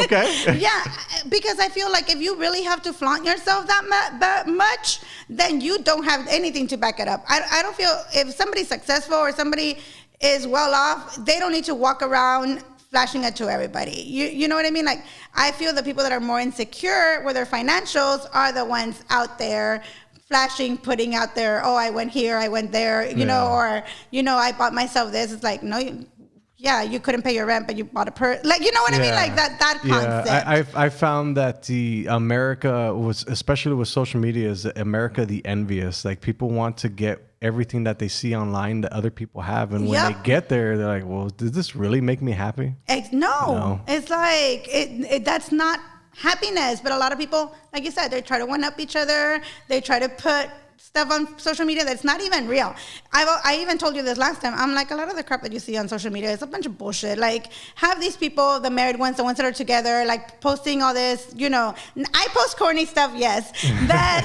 Okay. Yeah, because I feel like if you really have to flaunt yourself that much, then you don't have anything to back it up. I don't feel if somebody's successful or somebody is well off, they don't need to walk around flashing it to everybody. You know what I mean? Like, I feel the people that are more insecure with their financials are the ones out there flashing, putting out there, oh, I went here, I went there, you know, or, you know, I bought myself this. It's like, no, you couldn't pay your rent, but you bought a purse. Like, you know what I mean? Like that concept. Yeah, I found that the America was, especially with social media, is America the envious. Like, people want to get everything that they see online that other people have, and when they get there, they're like, well, does this really make me happy? No. It's like that's not happiness. But a lot of people, like you said, they try to one up each other. They try to put stuff on social media that's not even real. I even told you this last time. I'm like, a lot of the crap that you see on social media is a bunch of bullshit. Like, have these people, the married ones, the ones that are together, like posting all this, you know. I post corny stuff, yes. But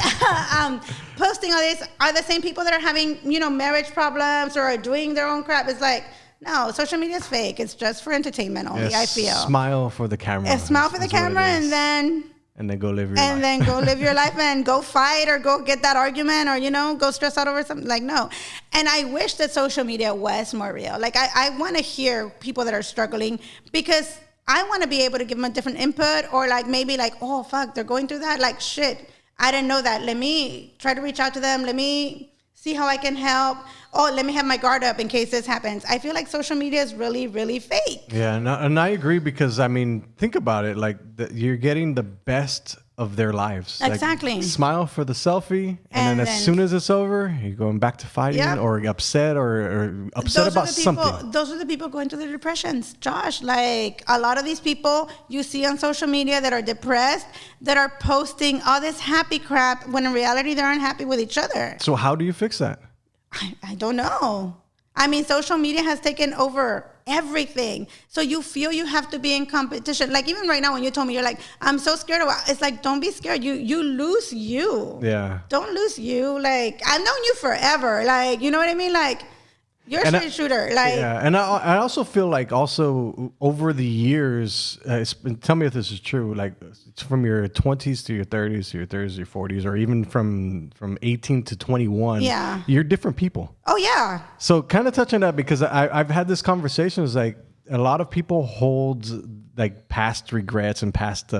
posting all this are the same people that are having, you know, marriage problems or are doing their own crap. It's like, no, social media is fake. It's just for entertainment only, I feel. Smile for the camera. Smile for the camera and then go live your life. And then go live your life and go fight or go get that argument or, you know, go stress out over something. Like, no. And I wish that social media was more real. Like, I want to hear people that are struggling because I want to be able to give them a different input or, like, maybe like, oh, fuck, they're going through that. Like, shit, I didn't know that. Let me try to reach out to them. Let me see how I can help. Oh, let me have my guard up in case this happens. I feel like social media is really, really fake. Yeah, and I agree because, I mean, think about it. Like, you're getting the best of their lives. Exactly. Like, smile for the selfie, and then as soon as it's over, you're going back to fighting or upset or upset about something. Those are the people going through the depressions, Josh. Like, a lot of these people you see on social media that are depressed, that are posting all this happy crap when in reality they're unhappy with each other. So how do you fix that? I don't know. I mean, social media has taken over everything. So you feel you have to be in competition. Like, even right now when you told me, you're like, I'm so scared of it. It's like, don't be scared. You lose you. Yeah. Don't lose you. Like, I've known you forever. Like, you know what I mean? Like, you're a straight shooter. Like, yeah, and I also feel like also over the years, tell me if this is true, like from your 20s to your 30s to your 30s, your 40s, or even from 18 to 21, you're different people. Oh, yeah. So kind of touch on that because I've had this conversation. It's like a lot of people hold like past regrets and past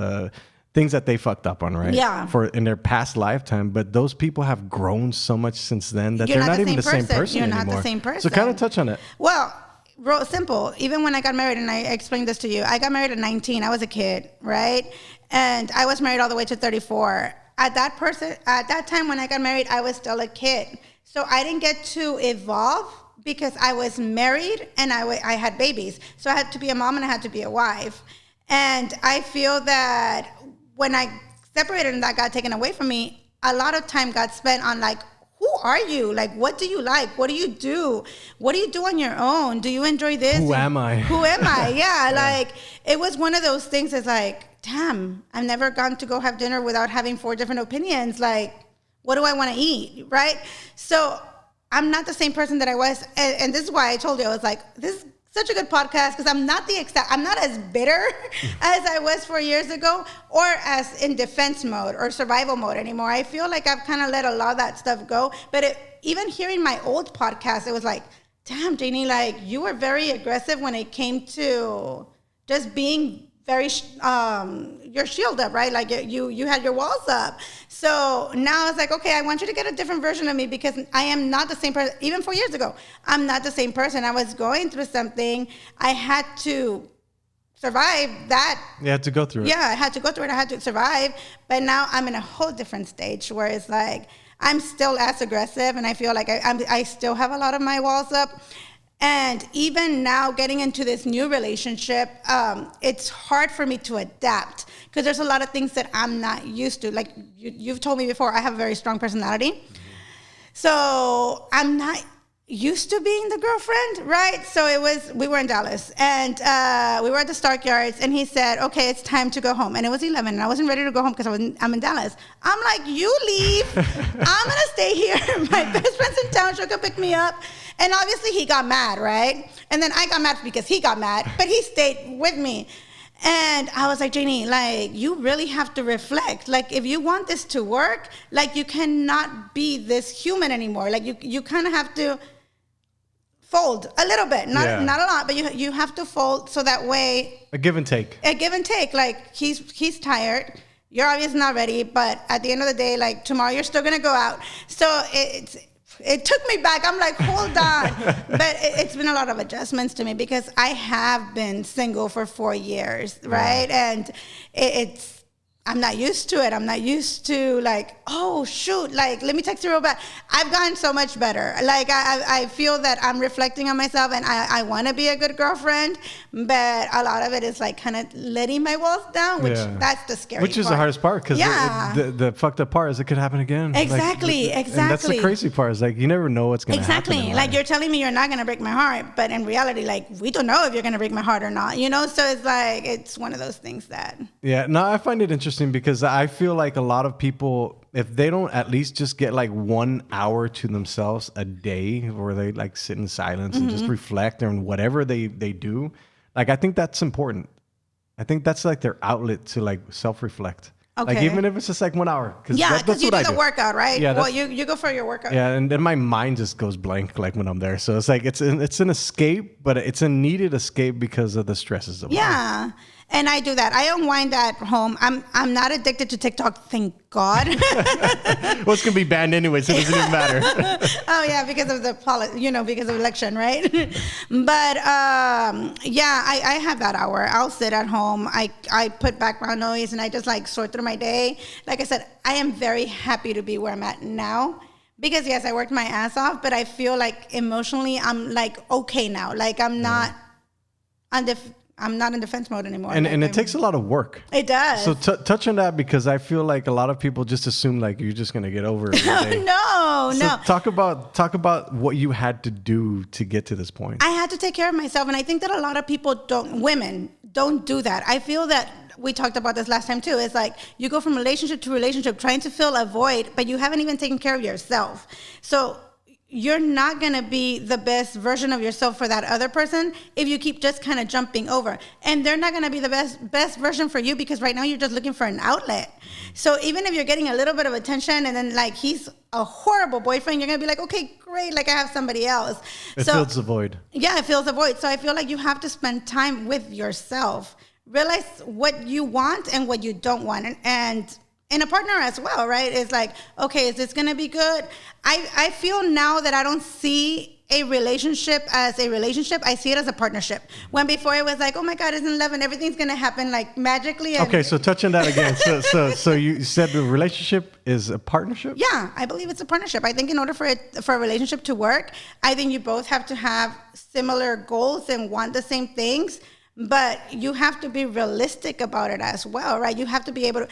things that they fucked up on, right? Yeah. In their past lifetime, but those people have grown so much since then that they're not even the same person anymore. You're not the same person. So kind of touch on it. Well, real simple. Even when I got married, and I explained this to you, I got married at 19. I was a kid, right? And I was married all the way to 34. At that time when I got married, I was still a kid. So I didn't get to evolve because I was married and I had babies. So I had to be a mom and I had to be a wife. And I feel that when I separated and that got taken away from me, a lot of time got spent on like, who are you? Like, what do you like? What do you do? What do you do on your own? Do you enjoy this? Who am I? Who am I? Yeah, like it was one of those things. It's like, damn, I've never gone to go have dinner without having 4 different opinions. Like, what do I want to eat? Right? So I'm not the same person that I was. And this is why I told you, I was like, this is such a good podcast because I'm not as bitter as I was 4 years ago or as in defense mode or survival mode anymore. I feel like I've kind of let a lot of that stuff go. But even hearing my old podcast, it was like, damn, Janie, like you were very aggressive when it came to just being very your shield up, right? Like you had your walls up. So now it's like, okay, I want you to get a different version of me because I am not the same person. Even 4 years ago, I'm not the same person. I was going through something. I had to survive that. You had to go through it. Yeah, I had to go through it. I had to survive. But now I'm in a whole different stage where it's like I'm still as aggressive, and I feel like I still have a lot of my walls up. And even now getting into this new relationship, it's hard for me to adapt because there's a lot of things that I'm not used to. Like you've told me before, I have a very strong personality. So I'm not used to being the girlfriend, right? So we were in Dallas and we were at the Stockyards and he said, okay, it's time to go home. And it was 11 and I wasn't ready to go home because I'm in Dallas. I'm like, you leave. I'm going to stay here. My best friend's in town. She'll come pick me up. And obviously he got mad, right? And then I got mad because he got mad, but he stayed with me. And I was like, Janie, like, you really have to reflect. Like, if you want this to work, like, you cannot be this human anymore. Like, you kind of have to fold a little bit. Not a lot, but you have to fold so that way. A give and take. A give and take. Like, he's tired. You're obviously not ready. But at the end of the day, like, tomorrow you're still going to go out. So it took me back. I'm like, hold on. But it's been a lot of adjustments to me because I have been single for 4 years, right? Yeah. And I'm not used to it. I'm not used to like, oh, shoot, like, let me text you real bad. I've gotten so much better. Like, I feel that I'm reflecting on myself and I want to be a good girlfriend, but a lot of it is like kind of letting my walls down, which that's the scary part. Which is the hardest part because the fucked up part is it could happen again. Exactly. And that's the crazy part is like, you never know what's going to happen. Exactly. Like you're telling me you're not going to break my heart, but in reality, like we don't know if you're going to break my heart or not, you know? So it's like, it's one of those things that. Yeah, no, I find it interesting because I feel like a lot of people, if they don't at least just get like 1 hour to themselves a day where they like sit in silence and just reflect on whatever they do, like I think that's important. I think that's like their outlet to like self-reflect. Okay. Like even if it's just like 1 hour. Because you do the workout, right? Yeah. Well, you go for your workout. Yeah, and then my mind just goes blank like when I'm there. So it's like it's an escape, but it's a needed escape because of the stresses of life. Yeah. And I do that. I unwind at home. I'm not addicted to TikTok, thank God. Well, it's gonna be banned anyway, so it doesn't even matter. Oh yeah, because of because of election, right? But I have that hour. I'll sit at home. I put background noise and I just like sort through my day. Like I said, I am very happy to be where I'm at now. Because yes, I worked my ass off, but I feel like emotionally I'm like okay now. Like I'm not I'm not in defense mode anymore. And it takes a lot of work. It does. So touch on that because I feel like a lot of people just assume like you're just going to get over it. No. Talk about what you had to do to get to this point. I had to take care of myself. And I think that a lot of people women don't do that. I feel that we talked about this last time too. It's like you go from relationship to relationship trying to fill a void, but you haven't even taken care of yourself. So you're not going to be the best version of yourself for that other person if you keep just kind of jumping over. And they're not going to be the best version for you because right now you're just looking for an outlet. So even if you're getting a little bit of attention and then like he's a horrible boyfriend, you're going to be like, okay, great, like I have somebody else. It fills the void. Yeah, it fills the void. So I feel like you have to spend time with yourself. Realize what you want and what you don't want. And in a partner as well, right? It's like, okay, is this going to be good? I feel now that I don't see a relationship as a relationship. I see it as a partnership. When before it was like, oh my God, it's in love and everything's going to happen like magically. And Okay, so touch on that again. So you said the relationship is a partnership? yeah, I believe it's a partnership. I think in order for a relationship to work, I think you both have to have similar goals and want the same things, but you have to be realistic about it as well, right? You have to be able to.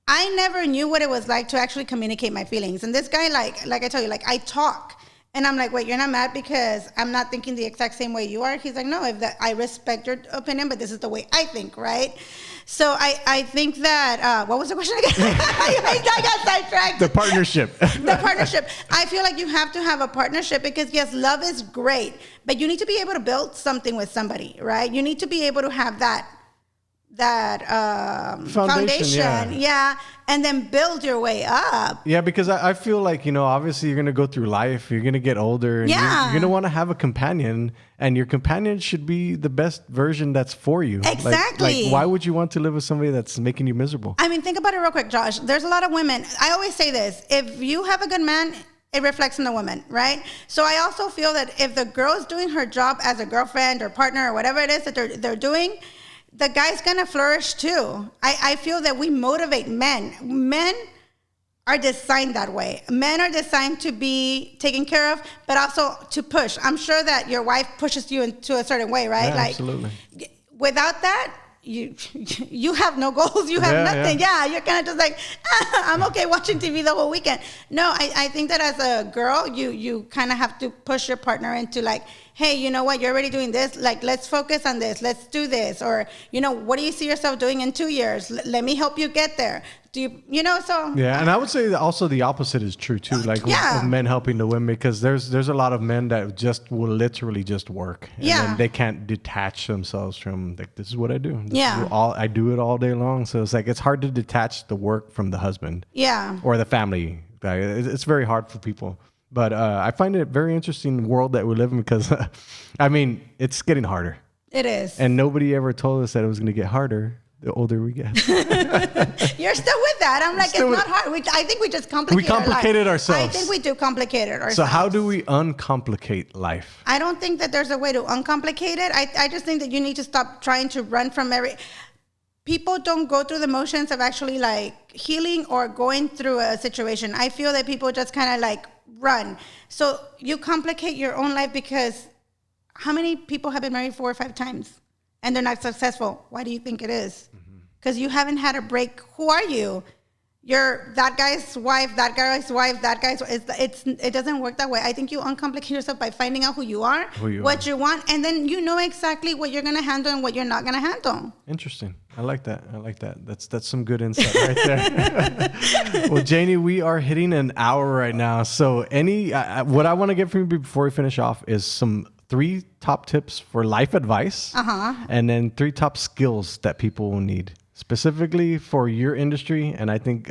I never knew what it was like to actually communicate my feelings. And this guy, like I told you, like I talk. And I'm like, wait, you're not mad because I'm not thinking the exact same way you are? He's like, no, I respect your opinion, but this is the way I think, right? So I think that, what was the question again? I got sidetracked. The partnership. The partnership. I feel like you have to have a partnership because, yes, love is great, but you need to be able to build something with somebody, right? You need to be able to have that foundation, yeah, and then build your way up. Yeah, because I feel like, obviously you're going to go through life, you're going to get older, and you're going to want to have a companion, and your companion should be the best version that's for you. Exactly. Like why would you want to live with somebody that's making you miserable? I mean, think about it real quick, Josh. There's a lot of women. I always say this. If you have a good man, it reflects on the woman, right? So I also feel that if the girl is doing her job as a girlfriend or partner or whatever it is that they're doing, the guy's gonna flourish too. I feel that we motivate men. Men are designed that way. Men are designed to be taken care of, but also to push. I'm sure that your wife pushes you into a certain way, right? Yeah, absolutely. Without that, you have no goals. You have nothing. Yeah, you're kind of just like, I'm okay watching TV the whole weekend. No, I think that as a girl, you kind of have to push your partner into like, hey, you know what? You're already doing this. Like, let's focus on this. Let's do this. Or, what do you see yourself doing in 2 years? Let me help you get there. Do you, so. Yeah, and I would say that also the opposite is true too. Like with men helping the women, because there's a lot of men that just will literally just work. And then they can't detach themselves from like, this is what I do. I do it all day long. So it's like, it's hard to detach the work from the husband. Yeah. Or the family. It's very hard for people. But I find it a very interesting world that we live in because, it's getting harder. It is. And nobody ever told us that it was going to get harder the older we get. You're still with that. I'm like, it's not hard. I think we just complicated ourselves. I think we do complicate it ourselves. So how do we uncomplicate life? I don't think that there's a way to uncomplicate it. I just think that you need to stop trying to run from people don't go through the motions of actually like healing or going through a situation. I feel that people just kind of like run. So you complicate your own life because how many people have been married 4 or 5 times and they're not successful? Why do you think it is? Because you haven't had a break. Who are you? You're that guy's wife, that guy's wife, that guy's wife. It doesn't work that way. I think you uncomplicate yourself by finding out who you are, what you want, and then you know exactly what you're going to handle and what you're not going to handle. Interesting. I like that. That's some good insight right there. Well, Janie, we are hitting an hour right now. So what I want to get from you before we finish off is some 3 top tips for life advice, and then 3 top skills that people will need. Specifically for your industry, and I think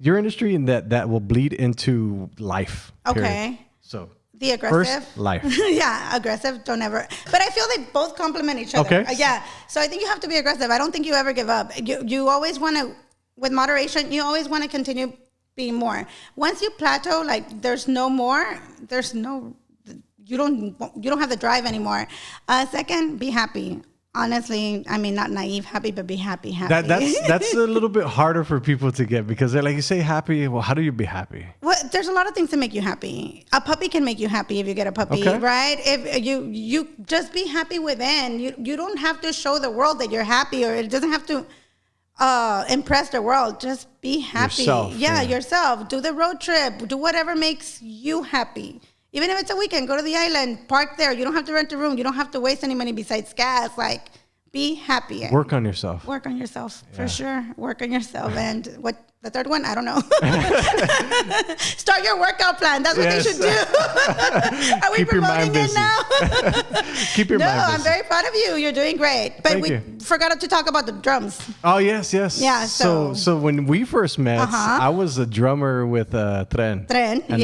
your industry, and that will bleed into life. Period. Okay. So the aggressive. First, life. Yeah, aggressive. Don't ever. But I feel they both complement each other. Okay. Yeah. So I think you have to be aggressive. I don't think you ever give up. You always want to, with moderation, you always want to continue being more. Once you plateau, like there's no more. You don't have the drive anymore. Second, be happy. Honestly, not naive happy, but be happy. That's a little bit harder for people to get because they're like, you say happy. Well, how do you be happy? Well, there's a lot of things that make you happy. A puppy can make you happy if you get a puppy, right? If you just be happy within. You don't have to show the world that you're happy, or it doesn't have to impress the world. Just be happy. Yourself. Do the road trip. Do whatever makes you happy. Even if it's a weekend, go to the island, park there. You don't have to rent a room. You don't have to waste any money besides gas. Like, be happy. Work on yourself. For sure. Work on yourself. And what the third one? I don't know. Start your workout plan. That's what they should do. Are we promoting it now? Keep your mind busy. I'm very proud of you. You're doing great. But we forgot to talk about the drums. Oh, yes. Yeah. So when we first met, I was a drummer with Tren. And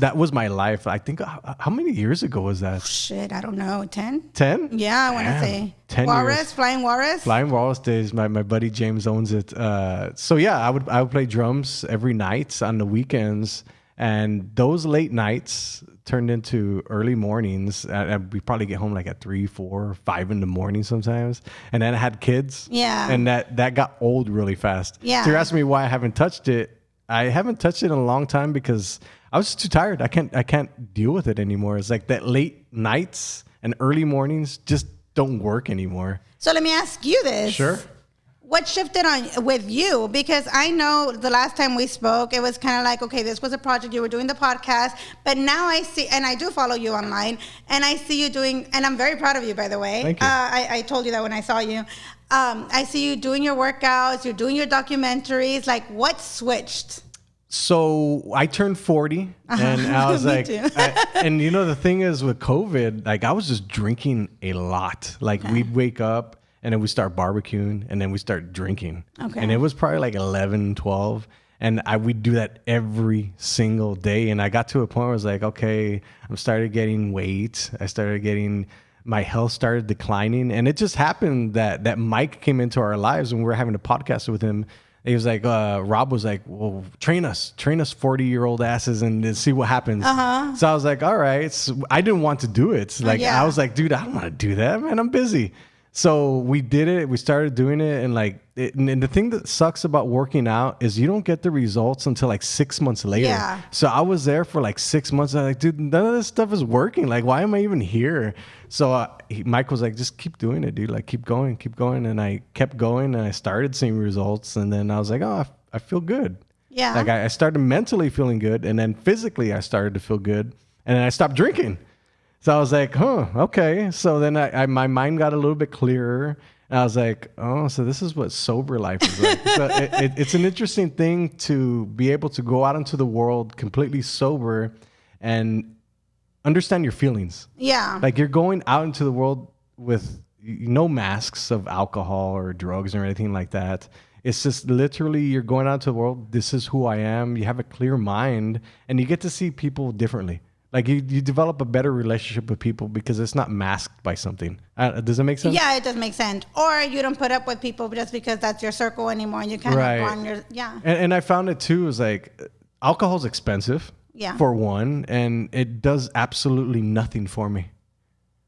that was my life. I think, how many years ago was that? Shit, I don't know. 10? 10? Yeah, I want to say. 10 years. Flying Walrus? Flying Walrus days. My buddy James owns it. I would play drums every night on the weekends. And those late nights turned into early mornings. We probably get home like at 3, 4, 5 in the morning sometimes. And then I had kids. Yeah. And that got old really fast. Yeah. So you're asking me why I haven't touched it. I haven't touched it in a long time because I was too tired. I can't deal with it anymore. It's like that late nights and early mornings just don't work anymore. So let me ask you this. Sure. What shifted on with you? Because I know the last time we spoke, it was kind of like, okay, this was a project, you were doing the podcast, but now I see, and I do follow you online, and I see you doing, and I'm very proud of you, by the way. Thank you. I told you that when I saw you. I see you doing your workouts, you're doing your documentaries. Like, what switched? So I turned 40 and I was Me like, too. and you know, the thing is with COVID, like I was just drinking a lot. Like we'd wake up and then we start barbecuing and then we start drinking. Okay. And it was probably like 11, 12. And we'd do that every single day. And I got to a point where I was like, okay, I'm started getting weight. My health started declining. And it just happened that Mike came into our lives when we were having a podcast with him. He was like, Rob was like, well, train us 40-year-old asses and see what happens. Uh-huh. So I was like, all right. So I didn't want to do it. Like, I was like, dude, I don't want to do that, man. I'm busy. So we did it. We started doing it. And like, and the thing that sucks about working out is you don't get the results until like 6 months later. Yeah. So I was there for like 6 months. I'm like, dude, none of this stuff is working. Like, why am I even here? So Mike was like, just keep doing it, dude. Like, keep going. And I kept going and I started seeing results. And then I was like, oh, I feel good. Yeah. Like I started mentally feeling good. And then physically I started to feel good. And then I stopped drinking. So I was like, okay. So then my mind got a little bit clearer. And I was like, oh, so this is what sober life is like. So it's an interesting thing to be able to go out into the world completely sober and understand your feelings. Yeah. Like you're going out into the world with no masks of alcohol or drugs or anything like that. It's just literally you're going out to the world. This is who I am. You have a clear mind and you get to see people differently. Like you develop a better relationship with people because it's not masked by something. Does that make sense? Yeah, it does make sense. Or you don't put up with people just because that's your circle anymore. And you kind of go on your, And I found it too is like alcohol's expensive for one, and it does absolutely nothing for me.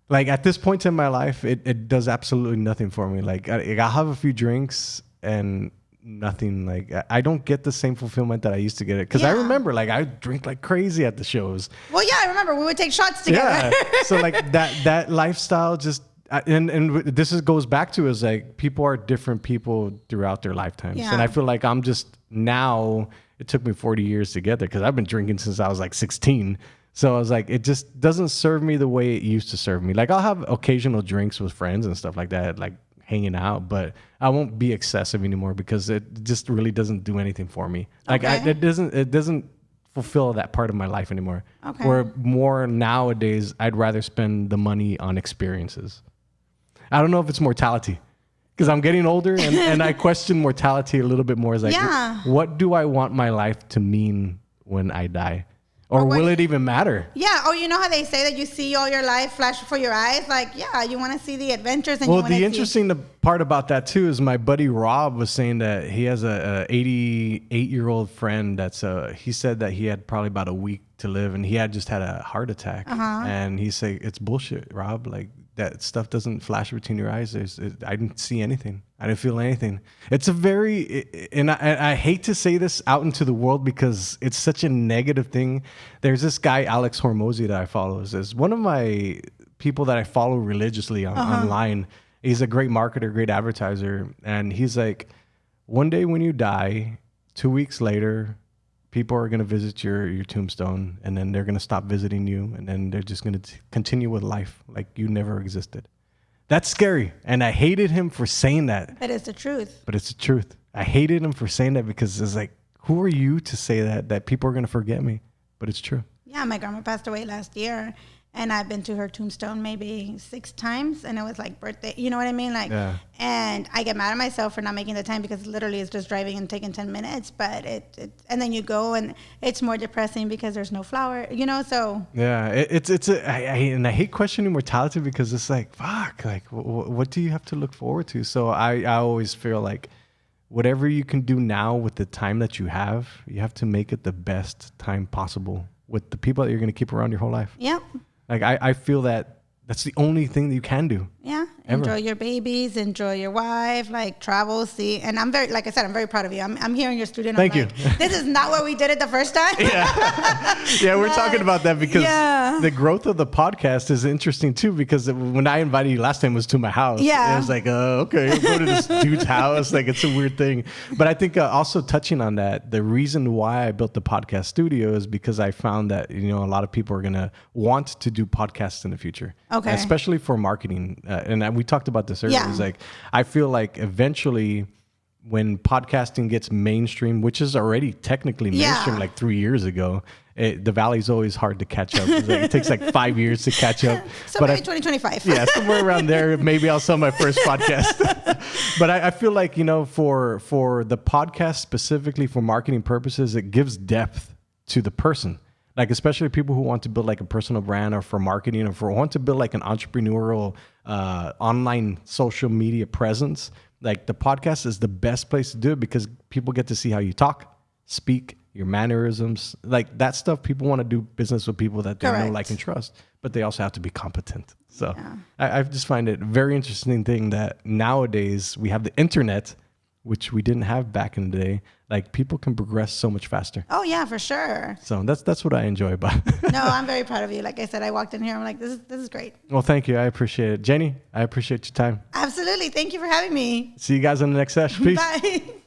Like at this point in my life, it does absolutely nothing for me. Like I'll have a few drinks and nothing. Like I don't get the same fulfillment that I used to get it because I remember like I drink like crazy at the shows. Well, yeah, I remember we would take shots together. Yeah. So like that lifestyle just and this goes back to is like people are different people throughout their lifetimes, and I feel like I'm just now. It took me 40 years to get there because I've been drinking since I was like 16. So I was like, it just doesn't serve me the way it used to serve me. Like I'll have occasional drinks with friends and stuff like that, like hanging out, but I won't be excessive anymore because it just really doesn't do anything for me. Like it doesn't fulfill that part of my life anymore. Okay. Where more nowadays, I'd rather spend the money on experiences. I don't know if it's mortality. Because I'm getting older and I question mortality a little bit more. It's like, what do I want my life to mean when I die? Or will it even matter? Yeah. Oh, you know how they say that you see all your life flash before your eyes? Like, yeah, you want to see the adventures. And the interesting part about that, too, is my buddy Rob was saying that he has a 88-year-old friend he said that he had probably about a week to live and he had just had a heart attack. And he said, it's bullshit, Rob. Like, that stuff doesn't flash between your eyes. I didn't see anything. I didn't feel anything. It's and I hate to say this out into the world because it's such a negative thing. There's this guy, Alex Hormozy, that I follow. Is one of my people that I follow religiously online. He's a great marketer, great advertiser. And he's like, one day when you die, 2 weeks later, people are going to visit your tombstone and then they're going to stop visiting you and then they're just going to continue with life like you never existed. That's scary. And I hated him for saying that. But it's the truth. But it's the truth. I hated him for saying that because it's like, who are you to say that people are going to forget me? But it's true. Yeah, my grandma passed away last year. And I've been to her tombstone maybe 6 times, and it was like birthday. You know what I mean? Like, and I get mad at myself for not making the time because literally it's just driving and taking 10 minutes. But and then you go and it's more depressing because there's no flower. You know, so yeah, I hate questioning mortality because it's like fuck. Like, what do you have to look forward to? So I always feel like whatever you can do now with the time that you have to make it the best time possible with the people that you're going to keep around your whole life. Yep. Like I feel that that's the only thing that you can do. Yeah. Ever. Enjoy your babies, enjoy your wife, like travel, see. And I'm very, like I said, I'm very proud of you. I'm here in your studio. And Thank I'm you. like, this is not what we did it the first time. Yeah, we're talking about that because the growth of the podcast is interesting too. Because when I invited you last time, it was to my house. Yeah, it was like, okay, I'll go to this dude's house. Like it's a weird thing. But I think also touching on that, the reason why I built the podcast studio is because I found that a lot of people are gonna want to do podcasts in the future. Okay, especially for marketing. And we talked about this earlier. Yeah. It's like I feel like eventually, when podcasting gets mainstream, which is already technically mainstream, like 3 years ago, the valley's always hard to catch up. It takes like 5 years to catch up. So maybe 2025. Yeah, somewhere around there. Maybe I'll sell my first podcast. But I feel like, for the podcast specifically for marketing purposes, it gives depth to the person. Like, especially people who want to build like a personal brand or for marketing or want to build like an entrepreneurial online social media presence. Like the podcast is the best place to do it because people get to see how you talk, speak, your mannerisms, like that stuff. People want to do business with people that they know, like, and trust, but they also have to be competent. So I just find it a very interesting thing that nowadays we have the internet, which we didn't have back in the day. Like people can progress so much faster. Oh yeah, for sure. So that's what I enjoy about it. No, I'm very proud of you. Like I said, I walked in here, I'm like, this is great. Well, thank you. I appreciate it. Janie, I appreciate your time. Absolutely. Thank you for having me. See you guys on the next session. Peace. Bye.